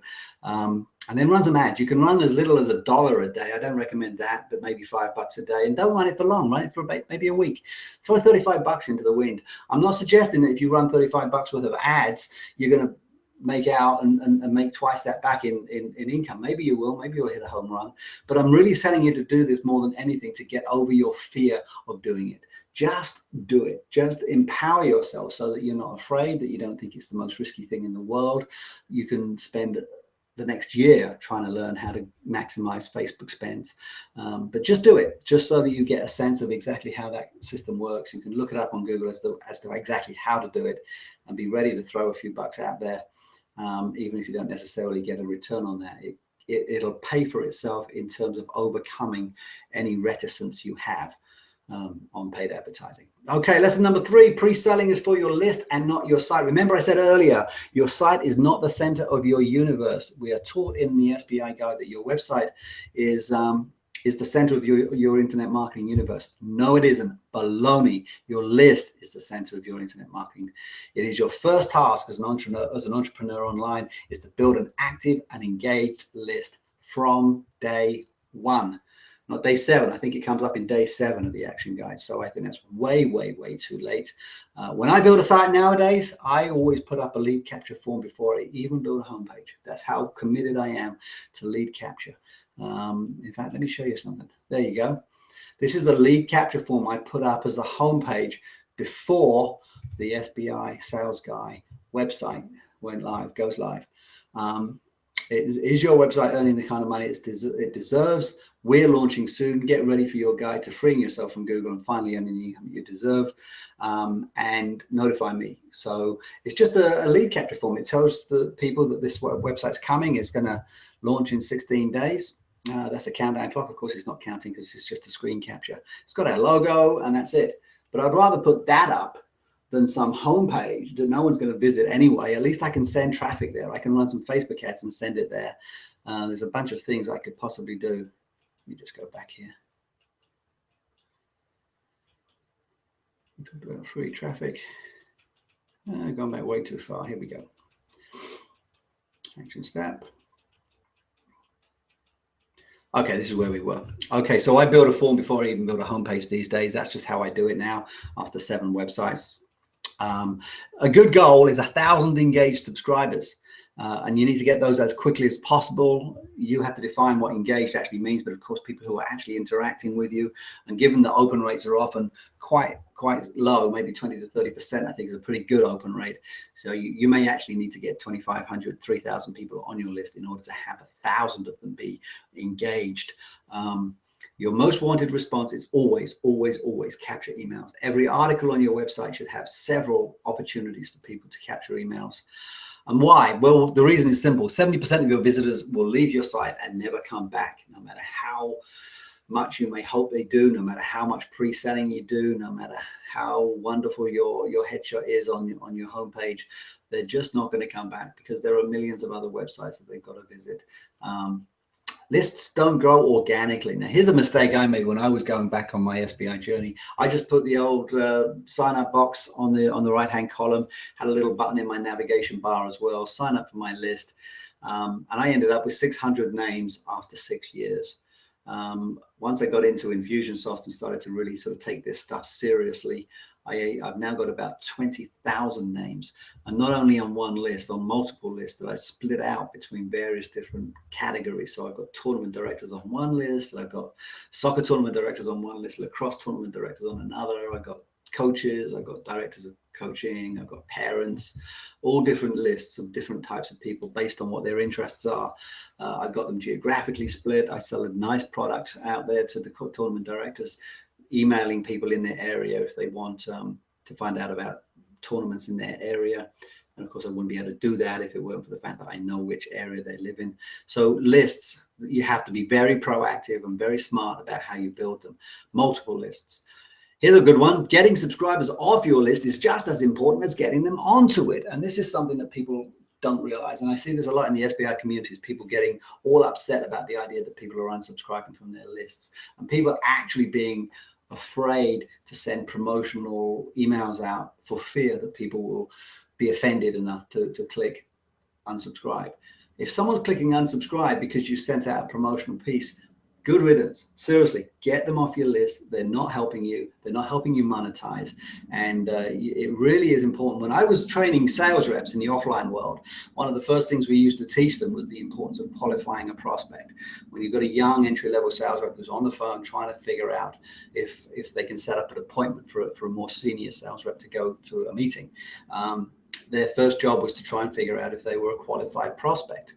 And then run some ads. You can run as little as $1 a day. I don't recommend that, but maybe $5 a day. And don't run it for long, run it for maybe a week. Throw 35 bucks into the wind. I'm not suggesting that if you run 35 bucks worth of ads, you're going to make out and make twice that back in income. Maybe you will, maybe you'll hit a home run. But I'm really telling you to do this more than anything to get over your fear of doing it. Just do it. Just empower yourself so that you're not afraid, that you don't think it's the most risky thing in the world. You can spend the next year trying to learn how to maximize Facebook spends. But just do it, just so that you get a sense of exactly how that system works. You can look it up on Google as to exactly how to do it, and be ready to throw a few bucks out there, even if you don't necessarily get a return on that. It'll pay for itself in terms of overcoming any reticence you have on paid advertising. Okay, lesson number 3, pre-selling is for your list and not your site. Remember I said earlier, your site is not the center of your universe. We are taught in the SBI guide that your website is the center of your internet marketing universe. No, it isn't. Baloney. Your list is the center of your internet marketing. It is your first task as an entrepreneur online, is to build an active and engaged list from day 1. Not day 7. I think it comes up in day 7 of the action guide. So I think that's way, way, way too late. When I build a site nowadays, I always put up a lead capture form before I even build a homepage. That's how committed I am to lead capture. In fact, let me show you something. There you go. This is a lead capture form I put up as a homepage before the SBI sales guy website goes live. Is your website earning the kind of money it deserves? We're launching soon. Get ready for your guide to freeing yourself from Google and finally earning the income you deserve, and notify me. So it's just a lead capture form. It tells the people that this website's coming. It's going to launch in 16 days. That's a countdown clock. Of course, it's not counting because it's just a screen capture. It's got our logo and that's it. But I'd rather put that up than some homepage that no one's going to visit anyway. At least I can send traffic there. I can run some Facebook ads and send it there. There's a bunch of things I could possibly do. Let me just go back here. We talked about free traffic. Gone back way too far. Here we go. Action step. Okay, this is where we were. Okay, so I build a form before I even build a homepage these days. That's just how I do it now after 7 websites. A good goal is 1,000 engaged subscribers. And you need to get those as quickly as possible. You have to define what engaged actually means, but of course, people who are actually interacting with you, and given that open rates are often quite low, maybe 20 to 30%, I think is a pretty good open rate. So you may actually need to get 2,500, 3,000 people on your list in order to have 1,000 of them be engaged. Your most wanted response is always, always, always capture emails. Every article on your website should have several opportunities for people to capture emails. And why? Well, the reason is simple. 70% of your visitors will leave your site and never come back, no matter how much you may hope they do, no matter how much pre-selling you do, no matter how wonderful your headshot is on your homepage, they're just not going to come back because there are millions of other websites that they've got to visit. Lists don't grow organically. Now, here's a mistake I made when I was going back on my SBI journey. I just put the old sign up box on the right hand column, had a little button in my navigation bar as well, sign up for my list. And I ended up with 600 names after 6 years. Once I got into Infusionsoft and started to really sort of take this stuff seriously, I've now got about 20,000 names, and not only on one list, on multiple lists that I split out between various different categories. So I've got tournament directors on one list, I've got soccer tournament directors on one list, lacrosse tournament directors on another, I've got coaches, I've got directors of coaching, I've got parents, all different lists of different types of people based on what their interests are. I've got them geographically split. I sell a nice product out there to the tournament directors, emailing people in their area if they want to find out about tournaments in their area. And of course, I wouldn't be able to do that if it weren't for the fact that I know which area they live in. So lists, you have to be very proactive and very smart about how you build them. Multiple lists. Here's a good one. Getting subscribers off your list is just as important as getting them onto it. And this is something that people don't realize. And I see this a lot in the SBI communities, people getting all upset about the idea that people are unsubscribing from their lists, and people actually being afraid to send promotional emails out for fear that people will be offended enough to click unsubscribe. If someone's clicking unsubscribe because you sent out a promotional piece, good riddance. Seriously, get them off your list. They're not helping you. They're not helping you monetize. And it really is important. When I was training sales reps in the offline world, one of the first things we used to teach them was the importance of qualifying a prospect. When you've got a young entry-level sales rep who's on the phone trying to figure out if they can set up an appointment for a more senior sales rep to go to a meeting, their first job was to try and figure out if they were a qualified prospect.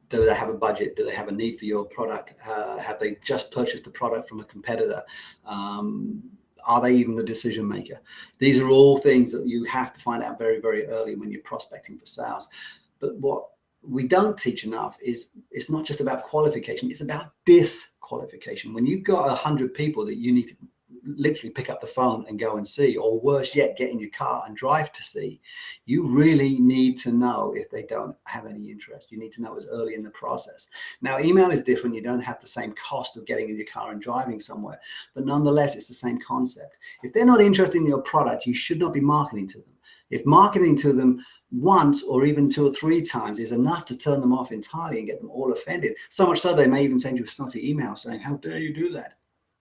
Do they have a budget? Do they have a need for your product? Have they just purchased a product from a competitor? Are they even the decision maker? These are all things that you have to find out very, very early when you're prospecting for sales. But what we don't teach enough is it's not just about qualification, it's about disqualification. When you've got 100 people that you need to literally pick up the phone and go and see, or worse yet, get in your car and drive to see, you really need to know if they don't have any interest. You need to know as early in the process. Now, email is different. You don't have the same cost of getting in your car and driving somewhere, but nonetheless, it's the same concept. If they're not interested in your product, you should not be marketing to them. If marketing to them once or even 2 or 3 times is enough to turn them off entirely and get them all offended, so much so they may even send you a snotty email saying, "How dare you do that?"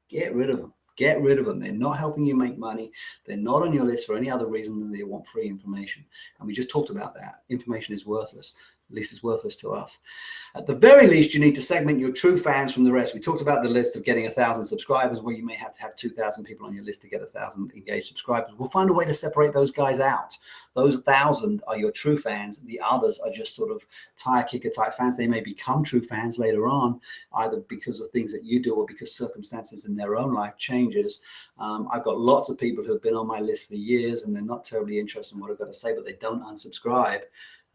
Get rid of them. Get rid of them. They're not helping you make money. They're not on your list for any other reason than they want free information. And we just talked about that. Information is worthless. At least it's worthless to us. At the very least, you need to segment your true fans from the rest. We talked about the list of getting 1,000 subscribers, where you may have to have 2,000 people on your list to get 1,000 engaged subscribers. We'll find a way to separate those guys out. Those 1,000 are your true fans. The others are just sort of tire kicker type fans. They may become true fans later on, either because of things that you do or because circumstances in their own life changes. I've got lots of people who have been on my list for years and they're not terribly interested in what I've got to say, but they don't unsubscribe.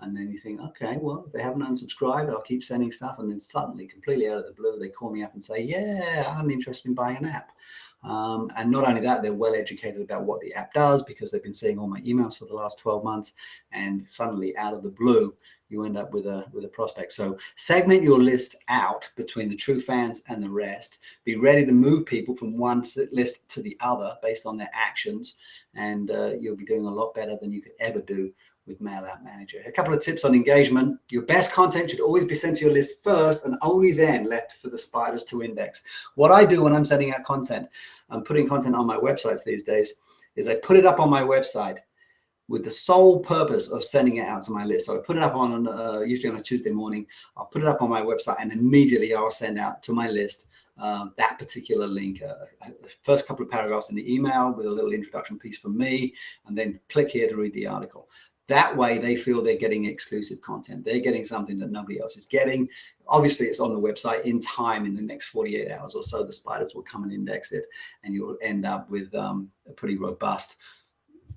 And then you think, okay, well, if they haven't unsubscribed, I'll keep sending stuff. And then suddenly, completely out of the blue, they call me up and say, yeah, I'm interested in buying an app. And not only that, they're well educated about what the app does because they've been seeing all my emails for the last 12 months. And suddenly, out of the blue, you end up with a prospect. So segment your list out between the true fans and the rest. Be ready to move people from one list to the other based on their actions. And you'll be doing a lot better than you could ever do with Mail Out Manager. A couple of tips on engagement. Your best content should always be sent to your list first and only then left for the spiders to index. What I do when I'm sending out content, I'm putting content on my websites these days, is I put it up on my website with the sole purpose of sending it out to my list. So I put it up on usually on a Tuesday morning. I'll put it up on my website and immediately I'll send out to my list that particular link, first couple of paragraphs in the email with a little introduction piece from me, and then click here to read the article. That way they feel they're getting exclusive content. They're getting something that nobody else is getting. Obviously, it's on the website in time. In the next 48 hours or so, the spiders will come and index it, and you'll end up with a pretty robust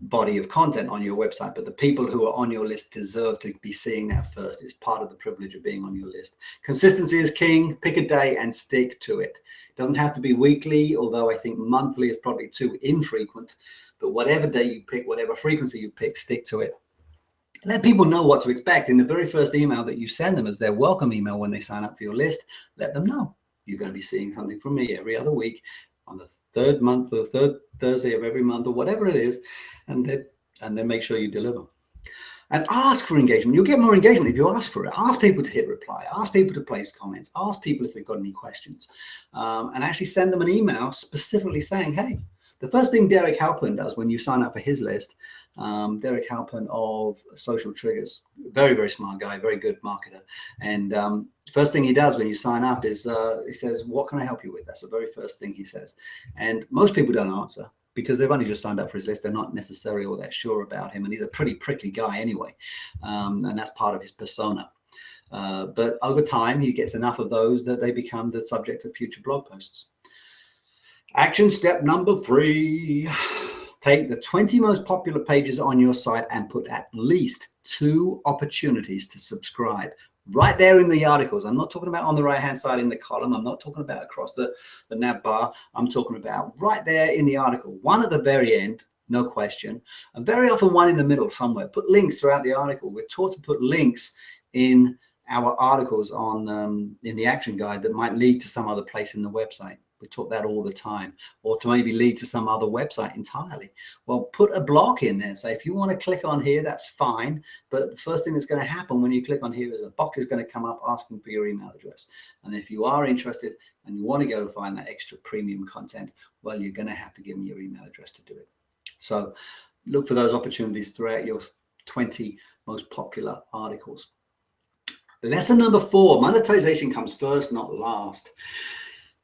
body of content on your website, but the people who are on your list deserve to be seeing that first. It's part of the privilege of being on your list. Consistency is king. Pick a day and stick to it. It doesn't have to be weekly, although I think monthly is probably too infrequent. But whatever day you pick, whatever frequency you pick, stick to it. Let people know what to expect. In the very first email that you send them as their welcome email when they sign up for your list, let them know you're going to be seeing something from me every other week on the third month or third Thursday of every month or whatever it is, and then make sure you deliver. And ask for engagement. You'll get more engagement if you ask for it. Ask people to hit reply. Ask people to place comments. Ask people if they've got any questions. And actually send them an email specifically saying, hey, the first thing Derek Halpern does when you sign up for his list, Derek Halpern of Social Triggers, very, very smart guy, very good marketer. And first thing he does when you sign up is he says, what can I help you with? That's the very first thing he says. And most people don't answer because they've only just signed up for his list. They're not necessarily all that sure about him. And he's a pretty prickly guy anyway. And that's part of his persona. But over time, he gets enough of those that they become the subject of future blog posts. Action step number 3, take the 20 most popular pages on your site and put at least 2 opportunities to subscribe right there in the articles. I'm not talking about on the right hand side in the column. I'm not talking about across the nav bar. I'm talking about right there in the article, one at the very end, no question, and very often one in the middle somewhere. Put links throughout the article. We're taught to put links in our articles on in the action guide that might lead to some other place in the website. We talk that all the time, or to maybe lead to some other website entirely. Well, put a block in there. Say, if you want to click on here, that's fine. But the first thing that's going to happen when you click on here is a box is going to come up asking for your email address. And if you are interested and you want to go find that extra premium content, well, you're going to have to give me your email address to do it. So look for those opportunities throughout your 20 most popular articles. Lesson number 4, monetization comes first, not last.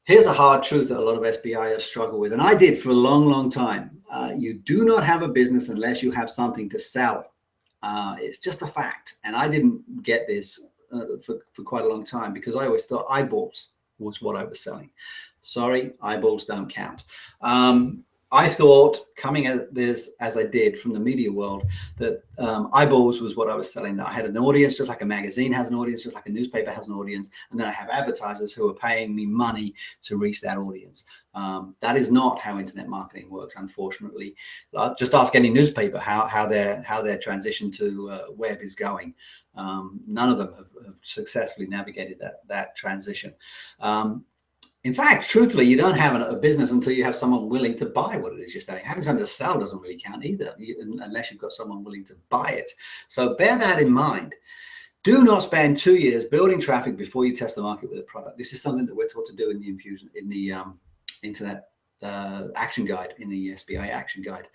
Here's a hard truth that a lot of SBIers struggle with, and I did for a long, long time. You do not have a business unless you have something to sell. It's just a fact. And I didn't get this for quite a long time because I always thought eyeballs was what I was selling. Sorry, eyeballs don't count. I thought, coming at this as I did from the media world, that eyeballs was what I was selling. That I had an audience, just like a magazine has an audience, just like a newspaper has an audience, and then I have advertisers who are paying me money to reach that audience. That is not how internet marketing works, unfortunately. Just ask any newspaper how their transition to web is going. None of them have successfully navigated that transition. In fact, truthfully, you don't have a business until you have someone willing to buy what it is you're selling. Having something to sell doesn't really count either, unless you've got someone willing to buy it. So bear that in mind. Do not spend 2 years building traffic before you test the market with a product. This is something that we're taught to do in the internet action guide, in the SBI action guide.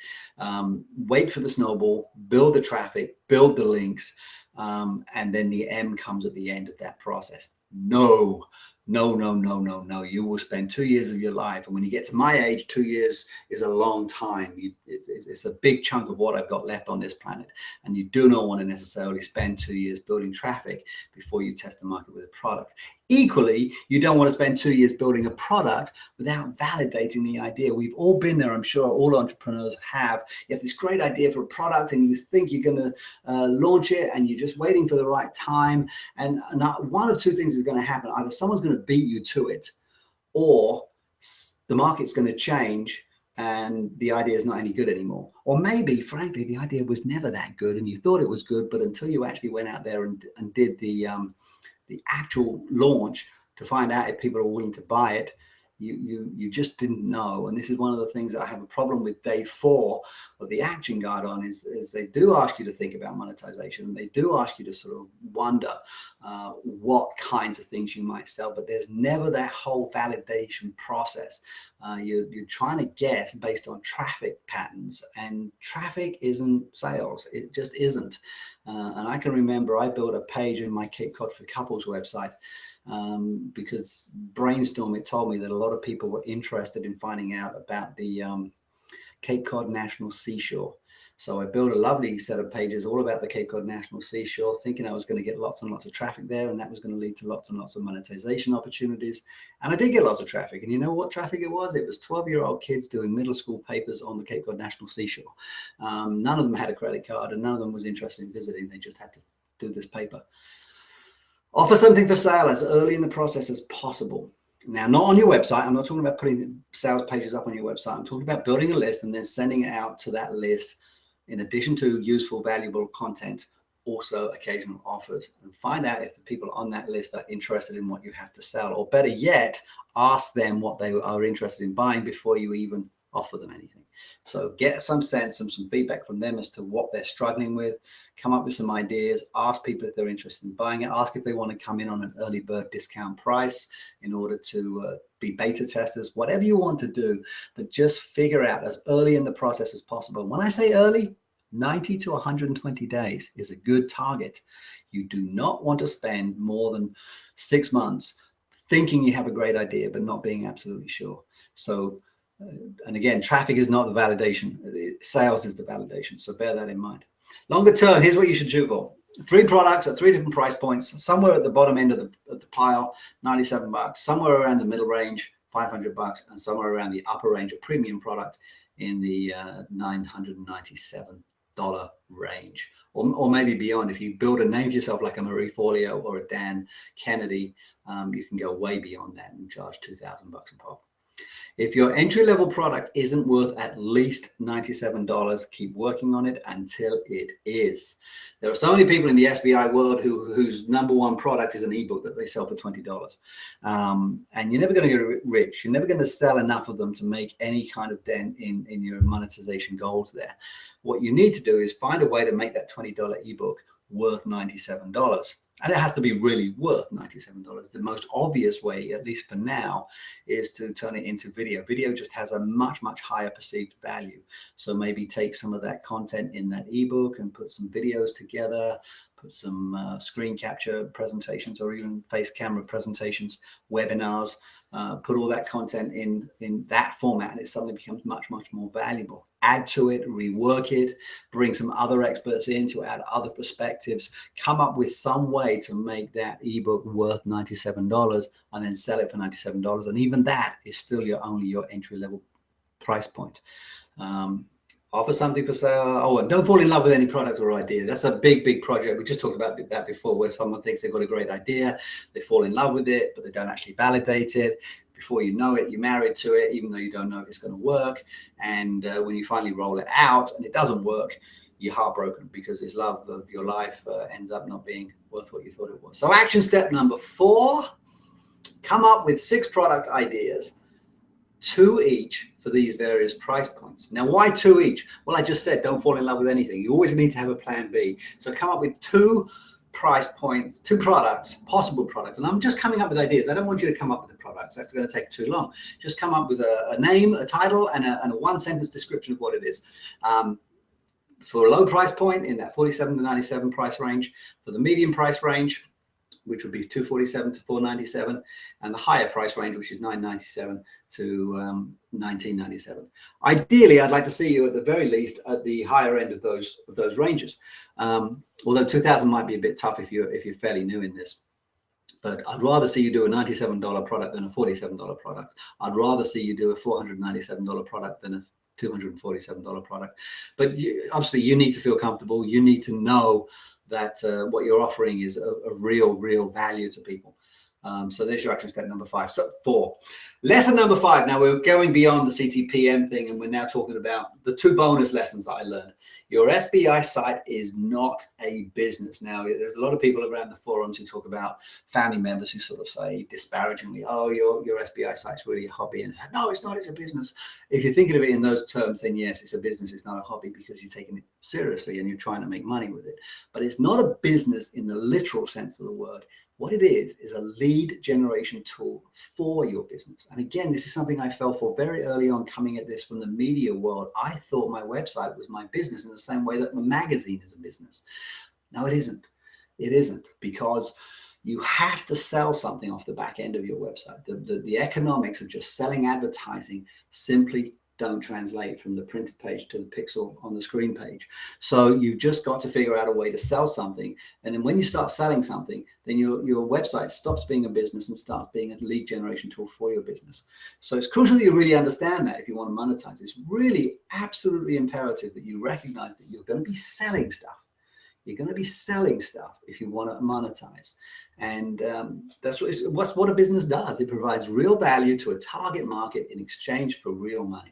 Wait for the snowball, build the traffic, build the links, and then the M comes at the end of that process. No. You will spend 2 years of your life. And when you get to my age, 2 years is a long time. It's a big chunk of what I've got left on this planet. And you do not want to necessarily spend 2 years building traffic before you test the market with a product. Equally, you don't want to spend 2 years building a product without validating the idea. We've all been there. I'm sure all entrepreneurs have. You have this great idea for a product and you think you're going to launch it and you're just waiting for the right time. And one of 2 things is going to happen. Either someone's going to beat you to it, or the market's going to change and the idea is not any good anymore. Or maybe, frankly, the idea was never that good and you thought it was good, but until you actually went out there and did the actual launch to find out if people are willing to buy it, you just didn't know. And this is one of the things that I have a problem with day 4 of the action guide on is they do ask you to think about monetization, and they do ask you to sort of wonder what kinds of things you might sell, but there's never that whole validation process. You're trying to guess based on traffic patterns, and traffic isn't sales. It just isn't. And I can remember I built a page in my Cape Cod for Couples website because Brainstorm, it told me that a lot of people were interested in finding out about the Cape Cod National Seashore. So I built a lovely set of pages all about the Cape Cod National Seashore, thinking I was going to get lots and lots of traffic there, and that was going to lead to lots and lots of monetization opportunities. And I did get lots of traffic. And you know what traffic it was? It was 12-year-old kids doing middle school papers on the Cape Cod National Seashore. None of them had a credit card, and none of them was interested in visiting. They just had to do this paper. Offer something for sale as early in the process as possible. Now, not on your website. I'm not talking about putting sales pages up on your website. I'm talking about building a list and then sending it out to that list, in addition to useful, valuable content, also occasional offers, and find out if the people on that list are interested in what you have to sell, or better yet, ask them what they are interested in buying before you even offer them anything. So get some sense and some feedback from them as to what they're struggling with, come up with some ideas, ask people if they're interested in buying it, ask if they want to come in on an early bird discount price in order to be beta testers, whatever you want to do, but just figure out as early in the process as possible. When I say early, 90 to 120 days is a good target. You do not want to spend more than 6 months thinking you have a great idea, but not being absolutely sure. So, and again, traffic is not the validation. Sales is the validation. So bear that in mind. Longer term, here's what you should shoot for. 3 products at 3 different price points, somewhere at the bottom end of the pile, $97, somewhere around the middle range, $500, and somewhere around the upper range of premium product in the $997 range, or maybe beyond. If you build a name for yourself like a Marie Forleo or a Dan Kennedy, you can go way beyond that and charge $2,000 a pop. If your entry-level product isn't worth at least $97, keep working on it until it is. There are so many people in the SBI world whose number one product is an ebook that they sell for $20. And you're never going to get rich. You're never going to sell enough of them to make any kind of dent in your monetization goals there. What you need to do is find a way to make that $20 ebook worth $97. And it has to be really worth $97. The most obvious way, at least for now, is to turn it into video. Video just has a much, much higher perceived value. So maybe take some of that content in that ebook and put some videos together, put some screen capture presentations or even face camera presentations, webinars, put all that content in that format, and it suddenly becomes much, much more valuable. Add to it, rework it, bring some other experts in to add other perspectives, come up with some way to make that ebook worth $97 and then sell it for $97. And even that is still only your entry-level price point. Offer something for sale. Oh, and don't fall in love with any product or idea. That's a big, big project. We just talked about that before, where someone thinks they've got a great idea, they fall in love with it, but they don't actually validate it. Before you know it, you're married to it, even though you don't know if it's going to work. And when you finally roll it out and it doesn't work, you're heartbroken because this love of your life ends up not being worth what you thought it was. So action step number 4, come up with 6 product ideas, 2 each for these various price points. Now, why 2 each? Well, I just said, don't fall in love with anything. You always need to have a plan B. So come up with 2 price points, 2 products, possible products. And I'm just coming up with ideas. I don't want you to come up with the products. That's going to take too long. Just come up with a name, a title, and a 1-sentence description of what it is. For a low price point in that $47 to $97 price range, for the medium price range, which would be $247 to $497, and the higher price range, which is $997 to $1997. Ideally, I'd like to see you at the very least at the higher end of those ranges. Although $2,000 might be a bit tough if you're fairly new in this. But I'd rather see you do a $97 product than a $47 product. I'd rather see you do a $497 product than a $247 product. But obviously, you need to feel comfortable. You need to know that what you're offering is a real value to people. So there's your action step number 5. So 4. Lesson number 5. Now we're going beyond the CTPM thing, and we're now talking about the 2 bonus lessons that I learned. Your SBI site is not a business. Now, there's a lot of people around the forums who talk about family members who sort of say disparagingly, oh, your SBI site's really a hobby. And no, it's not, it's a business. If you're thinking of it in those terms, then yes, it's a business. It's not a hobby because you're taking it seriously and you're trying to make money with it. But it's not a business in the literal sense of the word. What it is a lead generation tool for your business. And again, this is something I fell for very early on coming at this from the media world. I thought my website was my business in the same way that the magazine is a business. No, it isn't. It isn't, because you have to sell something off the back end of your website. The economics of just selling advertising simply don't translate from the printed page to the pixel on the screen page. So you just got to figure out a way to sell something. And then when you start selling something, then your website stops being a business and starts being a lead generation tool for your business. So it's crucial that you really understand that if you want to monetize. It's really absolutely imperative that you recognize that you're going to be selling stuff. You're going to be selling stuff if you want to monetize. And that's what a business does. It provides real value to a target market in exchange for real money.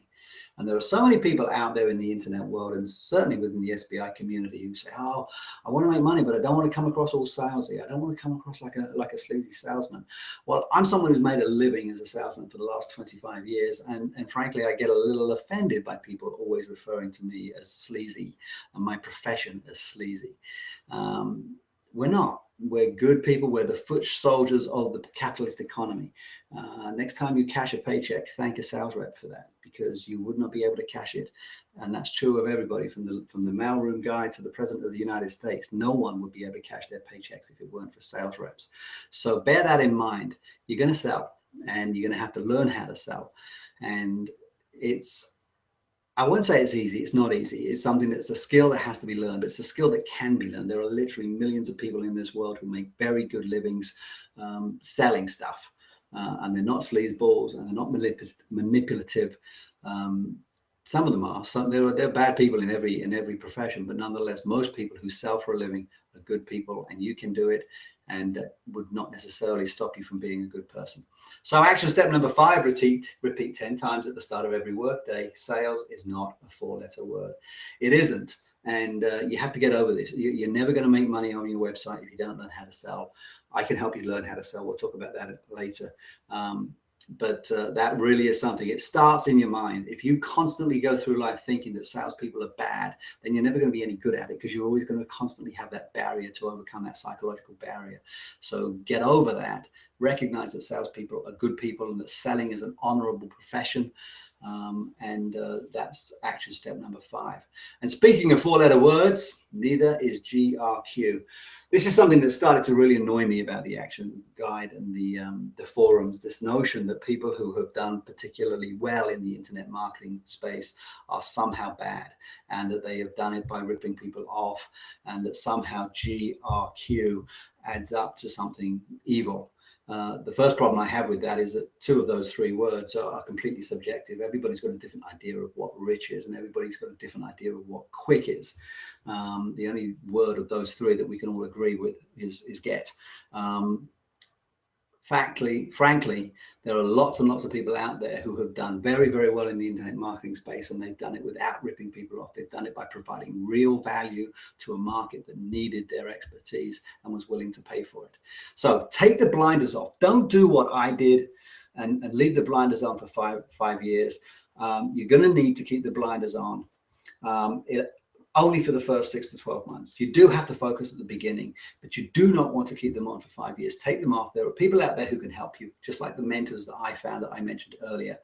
And there are so many people out there in the internet world, and certainly within the SBI community, who say, oh, I want to make money, but I don't want to come across all salesy. I don't want to come across like a sleazy salesman. Well, I'm someone who's made a living as a salesman for the last 25 years. And frankly, I get a little offended by people always referring to me as sleazy and my profession as sleazy. We're not. We're good people. We're the foot soldiers of the capitalist economy. Next time you cash a paycheck, thank a sales rep for that, because you would not be able to cash it. And that's true of everybody, from the mailroom guy to the president of the United States. No one would be able to cash their paychecks if it weren't for sales reps. So bear that in mind. You're going to sell, and you're going to have to learn how to sell. And I won't say it's easy. It's not easy. It's something that's a skill that has to be learned, but it's a skill that can be learned. There are literally millions of people in this world who make very good livings selling stuff. And they're not sleazeballs, and they're not manipulative. Some of them are. There are bad people in every profession, but nonetheless, most people who sell for a living are good people, and you can do it, and would not necessarily stop you from being a good person. So action step number 5, repeat 10 times at the start of every workday. Sales is not a 4-letter word. It isn't. And you have to get over this. You're never going to make money on your website if you don't learn how to sell. I can help you learn how to sell. We'll talk about that later. But that really is something. It starts in your mind. If you constantly go through life thinking that salespeople are bad, then you're never going to be any good at it, because you're always going to constantly have that barrier to overcome, that psychological barrier. So get over that. Recognize that salespeople are good people, and that selling is an honorable profession. That's action step number 5. And speaking of 4-letter words, neither is GRQ. This is something that started to really annoy me about the action guide and the forums. This notion that people who have done particularly well in the internet marketing space are somehow bad, and that they have done it by ripping people off, and that somehow GRQ adds up to something evil. The first problem I have with that is that 2 of those 3 words are completely subjective. Everybody's got a different idea of what rich is, and everybody's got a different idea of what quick is. The only word of those 3 that we can all agree with is get. Frankly, there are lots and lots of people out there who have done very, very well in the internet marketing space, and they've done it without ripping people off. They've done it by providing real value to a market that needed their expertise and was willing to pay for it. So take the blinders off. Don't do what I did and leave the blinders on for five years. You're going to need to keep the blinders on. Only for the first 6 to 12 months. You do have to focus at the beginning, but you do not want to keep them on for 5 years. Take them off. There are people out there who can help you, just like the mentors that I found that I mentioned earlier.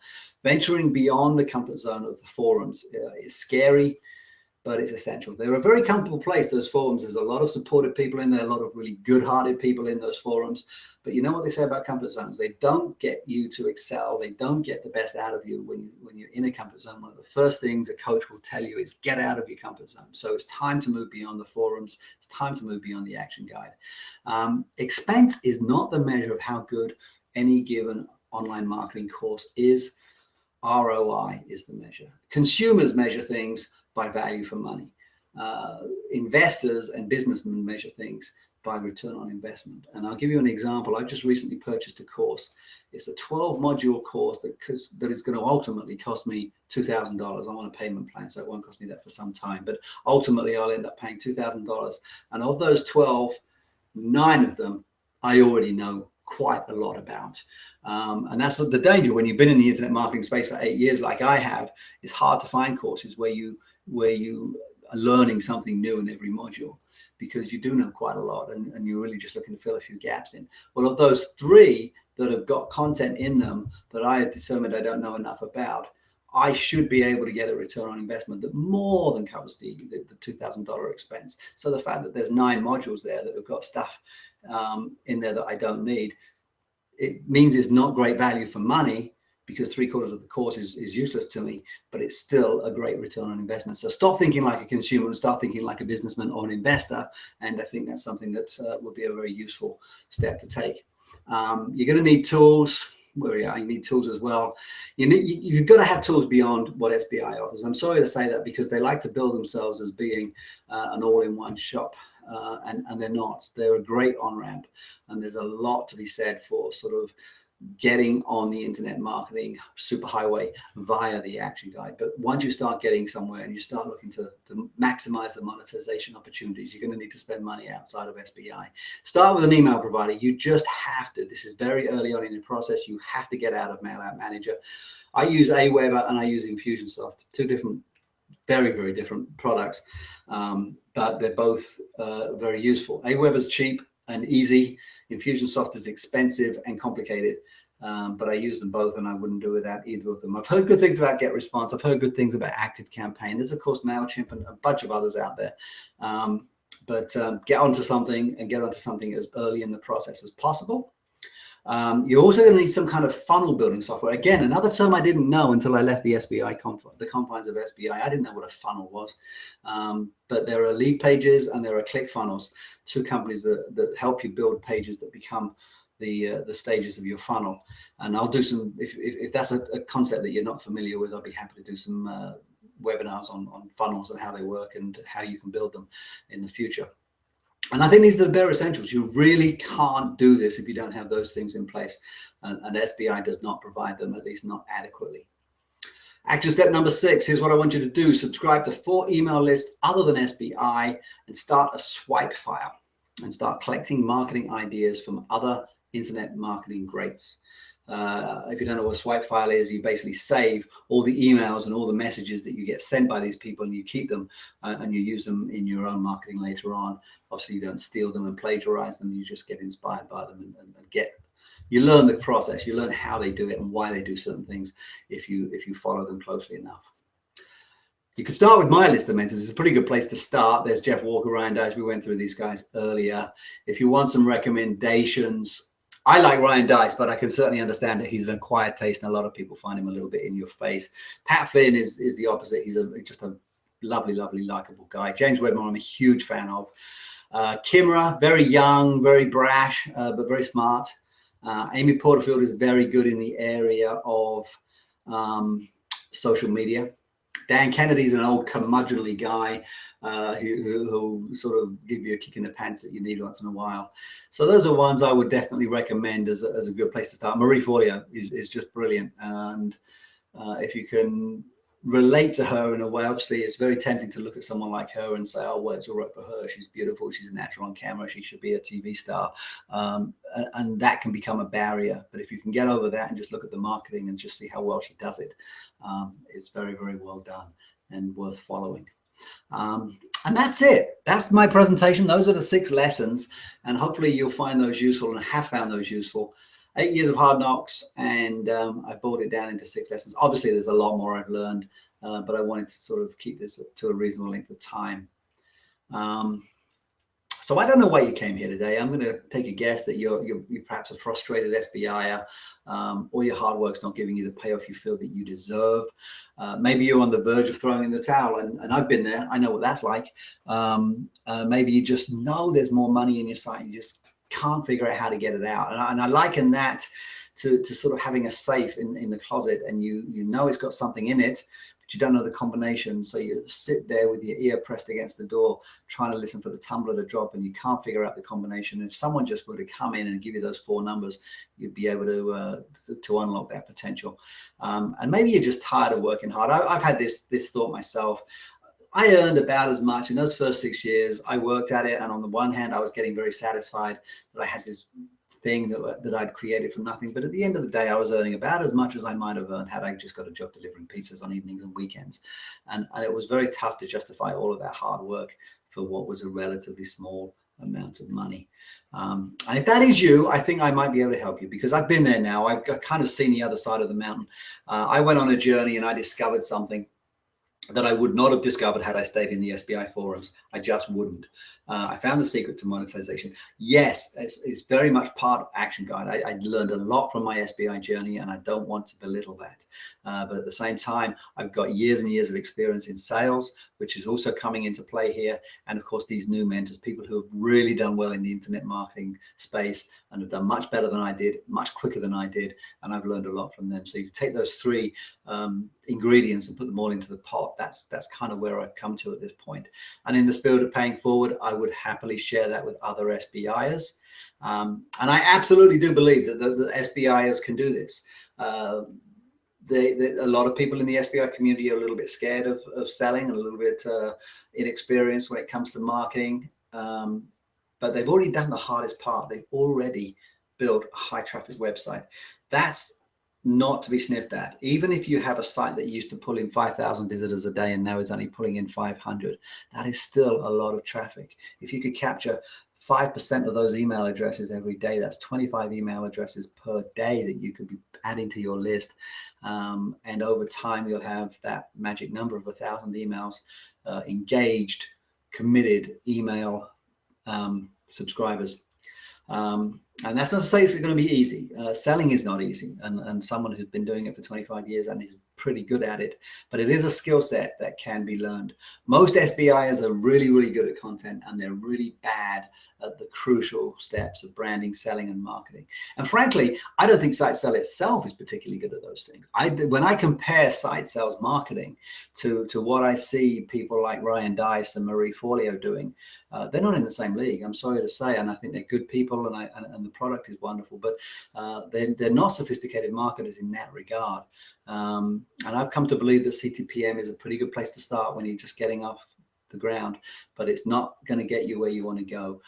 Venturing beyond the comfort zone of the forums is scary, but it's essential. They're a very comfortable place, those forums. There's a lot of supportive people in there, a lot of really good-hearted people in those forums. But you know what they say about comfort zones? They don't get you to excel. They don't get the best out of you when you're in a comfort zone. One of the first things a coach will tell you is get out of your comfort zone. So it's time to move beyond the forums. It's time to move beyond the action guide. Expense is not the measure of how good any given online marketing course is. ROI is the measure. Consumers measure things by value for money. Investors and businessmen measure things by return on investment. And I'll give you an example. I've just recently purchased a course. It's a 12-module course that is going to ultimately cost me $2,000. I'm on a payment plan, so it won't cost me that for some time. But ultimately, I'll end up paying $2,000. And of those 12, 9 of them I already know quite a lot about. And that's the danger when you've been in the internet marketing space for 8 years like I have. It's hard to find courses where you are learning something new in every module, because you do know quite a lot, and you're really just looking to fill a few gaps in. Well, of those 3 that have got content in them that I have determined I don't know enough about, I should be able to get a return on investment that more than covers the $2,000 expense. So the fact that there's 9 modules there that have got stuff in there that I don't need, it means it's not great value for money, because 3/4 of the course is useless to me, but it's still a great return on investment. So stop thinking like a consumer and start thinking like a businessman or an investor. And I think that's something that would be a very useful step to take. You're going to need tools. You need tools as well. You've got to have tools beyond what SBI offers. I'm sorry to say that, because they like to build themselves as being an all-in-one shop, and they're not. They're a great on-ramp, and there's a lot to be said for sort of getting on the internet marketing superhighway via the Action Guide. But once you start getting somewhere and you start looking to maximize the monetization opportunities, you're going to need to spend money outside of SBI. Start with an email provider. You just have to. This is very early on in the process. You have to get out of Mail Out Manager. I use Aweber and I use Infusionsoft, two different, very, very different products, but they're both very useful. Aweber's cheap and easy. Infusionsoft is expensive and complicated, but I use them both, and I wouldn't do without either of them. I've heard good things about GetResponse. I've heard good things about ActiveCampaign. There's, of course, MailChimp and a bunch of others out there. But get onto something, and get onto something as early in the process as possible. You're also going to need some kind of funnel building software. Again, another term I didn't know until I left the SBI the confines of SBI. I didn't know what a funnel was. But there are lead pages and there are ClickFunnels, two companies that help you build pages that become the stages of your funnel. And I'll do some, if that's a concept that you're not familiar with, I'll be happy to do some webinars on funnels and how they work and how you can build them in the future. And I think these are the bare essentials. You really can't do this if you don't have those things in place. And SBI does not provide them, at least not adequately. Action step number 6, here's what I want you to do. Subscribe to 4 email lists other than SBI and start a swipe file and start collecting marketing ideas from other internet marketing greats. If you don't know what a swipe file is, you basically save all the emails and all the messages that you get sent by these people, and you keep them and you use them in your own marketing later on. Obviously, you don't steal them and plagiarize them. You just get inspired by them and you learn the process. You learn how they do it and why they do certain things if you follow them closely enough. You can start with my list of mentors. It's a pretty good place to start. There's Jeff Walker, Ryan Dice. We went through these guys earlier. If you want some recommendations, I like Ryan Dice, but I can certainly understand that he's an acquired taste, and a lot of people find him a little bit in your face. Pat Flynn is the opposite. He's just a lovely, lovely, likable guy. James Wedmore, I'm a huge fan of. Kimra, very young, very brash, but very smart. Amy Porterfield is very good in the area of social media. Dan Kennedy is an old curmudgeonly guy who sort of give you a kick in the pants that you need once in a while. So those are ones I would definitely recommend as a good place to start. Marie Forleo is just brilliant. And if you can relate to her in a way, obviously it's very tempting to look at someone like her and say, oh, well, it's all right for her. She's beautiful. She's a natural on camera. She should be a TV star. And that can become a barrier. But if you can get over that and just look at the marketing and just see how well she does it, it's very, very well done and worth following. And that's it. That's my presentation. Those are the 6 lessons, and hopefully you'll find those useful and have found those useful. 8 years of hard knocks, and I boiled it down into 6 lessons. Obviously, there's a lot more I've learned, but I wanted to sort of keep this to a reasonable length of time. So I don't know why you came here today. I'm going to take a guess that you're perhaps a frustrated SBIer, or your hard work's not giving you the payoff you feel that you deserve. Maybe you're on the verge of throwing in the towel, and I've been there. I know what that's like. Maybe you just know there's more money in your site. You just can't figure out how to get it out. And I liken that to sort of having a safe in the closet, and you know it's got something in it, but you don't know the combination. So you sit there with your ear pressed against the door, trying to listen for the tumbler to drop, and you can't figure out the combination. If someone just were to come in and give you those 4 numbers, you'd be able to unlock that potential. And maybe you're just tired of working hard. I've had this thought myself. I earned about as much in those first 6 years. I worked at it, and on the one hand, I was getting very satisfied that I had this thing that I'd created from nothing. But at the end of the day, I was earning about as much as I might have earned had I just got a job delivering pizzas on evenings and weekends. And it was very tough to justify all of that hard work for what was a relatively small amount of money. And if that is you, I think I might be able to help you, because I've been there now. I've kind of seen the other side of the mountain. I went on a journey and I discovered something that I would not have discovered had I stayed in the SBI forums. I just wouldn't. I found the secret to monetization. Yes, it's very much part of Action Guide. I learned a lot from my SBI journey, and I don't want to belittle that. But at the same time, I've got years and years of experience in sales, which is also coming into play here. And of course, these new mentors, people who have really done well in the internet marketing space and have done much better than I did, much quicker than I did. And I've learned a lot from them. So you take those three ingredients and put them all into the pot. That's kind of where I've come to at this point. And in the spirit of paying forward, I would happily share that with other SBIers. And I absolutely do believe that the SBIers can do this. A lot of people in the SBI community are a little bit scared of selling and a little bit inexperienced when it comes to marketing. But they've already done the hardest part. They've already built a high traffic website. That's not to be sniffed at. Even if you have a site that used to pull in 5,000 visitors a day and now is only pulling in 500, that is still a lot of traffic. If you could capture 5% of those email addresses every day, that's 25 email addresses per day that you could be adding to your list. And over time, you'll have that magic number of 1,000 emails, engaged, committed email subscribers. And that's not to say it's going to be easy. Selling is not easy. And someone who's been doing it for 25 years and is pretty good at it, but it is a skill set that can be learned. Most SBIers are really, really good at content, and they're really bad at the crucial steps of branding, selling, and marketing. And frankly, I don't think Site Sell itself is particularly good at those things. When I compare Site Sell's marketing to what I see people like Ryan Dice and Marie Forleo doing, they're not in the same league, I'm sorry to say. And I think they're good people, and the product is wonderful, but they're not sophisticated marketers in that regard. And I've come to believe that CTPM is a pretty good place to start when you're just getting off the ground, but it's not going to get you where you want to go.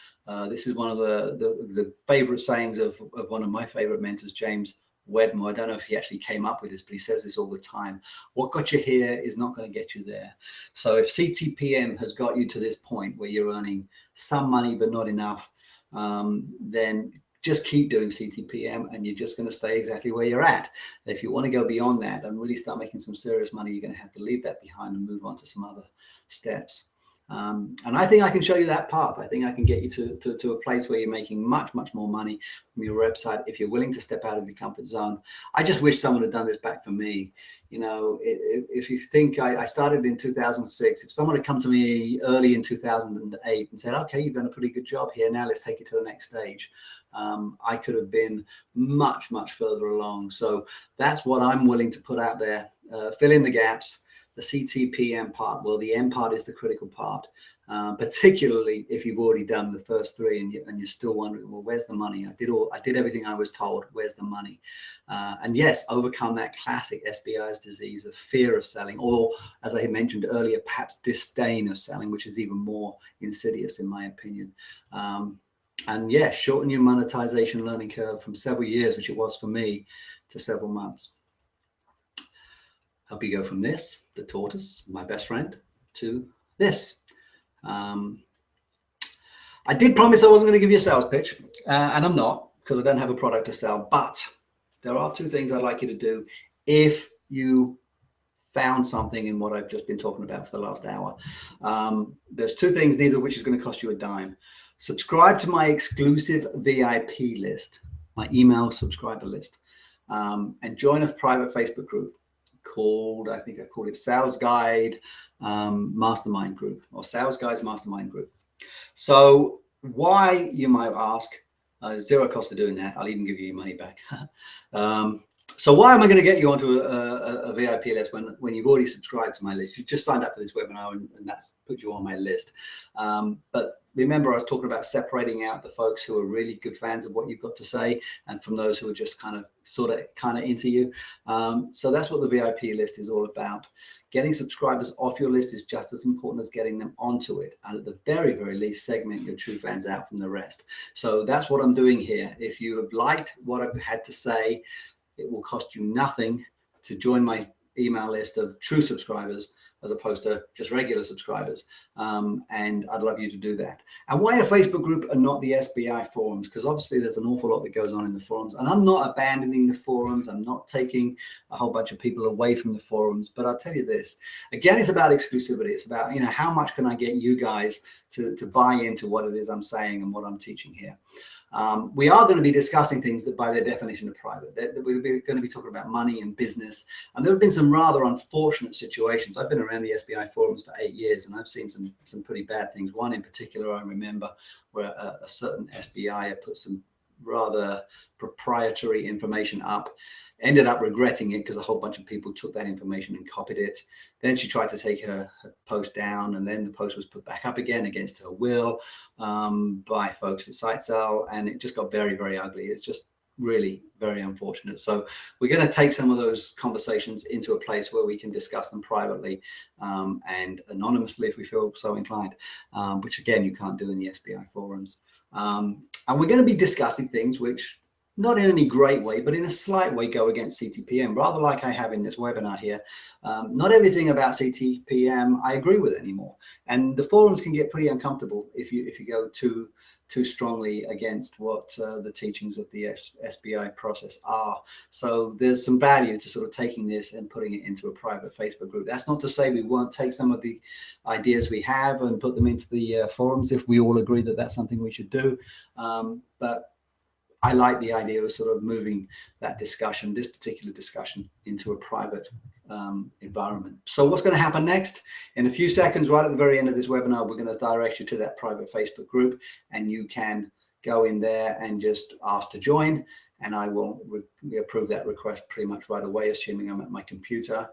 This is one of the favorite sayings of one of my favorite mentors, James Wedmore. I don't know if he actually came up with this, but he says this all the time. What got you here is not going to get you there. So if CTPM has got you to this point where you're earning some money but not enough, then just keep doing CTPM and you're just going to stay exactly where you're at. If you want to go beyond that and really start making some serious money, you're going to have to leave that behind and move on to some other steps. And I think I can show you that path. I think I can get you to a place where you're making much, much more money from your website if you're willing to step out of your comfort zone. I just wish someone had done this back for me. You know, if you think I started in 2006, if someone had come to me early in 2008 and said, okay, you've done a pretty good job here, now let's take it to the next stage, I could have been much, much further along. So that's what I'm willing to put out there. Fill in the gaps. The CTPM part, well, the M part is the critical part, particularly if you've already done the first three and you're still wondering, well, where's the money? I did everything I was told. Where's the money? And yes, overcome that classic SBI's disease of fear of selling, or as I had mentioned earlier, perhaps disdain of selling, which is even more insidious in my opinion. And yeah, shorten your monetization learning curve from several years, which it was for me, to several months. Help you go from this, the tortoise, my best friend, to this. I did promise I wasn't going to give you a sales pitch, and I'm not, because I don't have a product to sell. But there are two things I'd like you to do if you found something in what I've just been talking about for the last hour. There's two things, neither of which is going to cost you a dime. Subscribe to my exclusive VIP list, my email subscriber list, and join a private Facebook group called, I think I called it Sales Guide Mastermind Group, or Sales Guys Mastermind Group. So why, you might ask, zero cost for doing that. I'll even give you your money back. So why am I going to get you onto a VIP list when you've already subscribed to my list? You just signed up for this webinar and that's put you on my list. But remember, I was talking about separating out the folks who are really good fans of what you've got to say and from those who are just kind of into you. So that's what the VIP list is all about. Getting subscribers off your list is just as important as getting them onto it. And at the very, very least, segment your true fans out from the rest. So that's what I'm doing here. If you have liked what I've had to say, it will cost you nothing to join my email list of true subscribers. as opposed to just regular subscribers. And I'd love you to do that. And why a Facebook group and not the SBI forums? Because obviously there's an awful lot that goes on in the forums, and I'm not abandoning the forums. I'm not taking a whole bunch of people away from the forums, but I'll tell you this, again, it's about exclusivity. It's about, how much can I get you guys to buy into what it is I'm saying and what I'm teaching here. We are going to be discussing things that by their definition are private. We're going to be talking about money and business. And there have been some rather unfortunate situations. I've been around the SBI forums for 8 years, and I've seen some pretty bad things. One in particular I remember, where a certain SBI put some rather proprietary information up, ended up regretting it because a whole bunch of people took that information and copied it. Then she tried to take her post down, and then the post was put back up again against her will by folks at SiteSell, and it just got very, very ugly. It's just really very unfortunate. So we're going to take some of those conversations into a place where we can discuss them privately and anonymously if we feel so inclined, which again, you can't do in the SBI forums. And we're going to be discussing things which, not in any great way, but in a slight way, go against CTPM, rather like I have in this webinar here. Not everything about CTPM I agree with anymore. And the forums can get pretty uncomfortable if you go too strongly against what the teachings of the SBI process are. So there's some value to sort of taking this and putting it into a private Facebook group. That's not to say we won't take some of the ideas we have and put them into the forums if we all agree that that's something we should do. But I like the idea of sort of moving that discussion, this particular discussion, into a private environment. So what's going to happen next? In a few seconds, right at the very end of this webinar, we're going to direct you to that private Facebook group, and you can go in there and just ask to join, and I will approve that request pretty much right away, assuming I'm at my computer.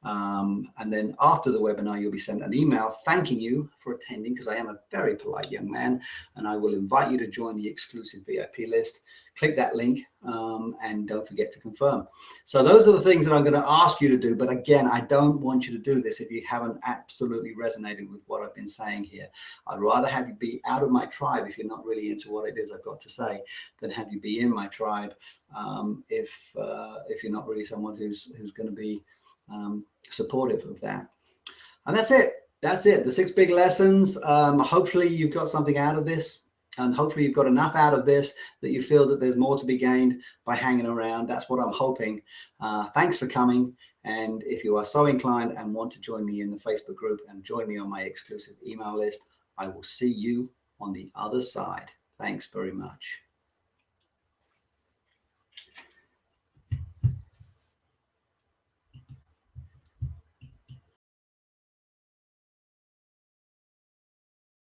And then after the webinar, you'll be sent an email thanking you for attending, because I am a very polite young man, and I will invite you to join the exclusive VIP list. Click that link and don't forget to confirm. So those are the things that I'm going to ask you to do. But again, I don't want you to do this if you haven't absolutely resonated with what I've been saying here. I'd rather have you be out of my tribe if you're not really into what it is I've got to say, than have you be in my tribe if you're not really someone who's going to be supportive of that. And that's it. The 6 big lessons. Hopefully you've got something out of this, and hopefully you've got enough out of this that you feel that there's more to be gained by hanging around. That's what I'm hoping. Thanks for coming. And if you are so inclined and want to join me in the Facebook group and join me on my exclusive email list, I will see you on the other side. Thanks very much.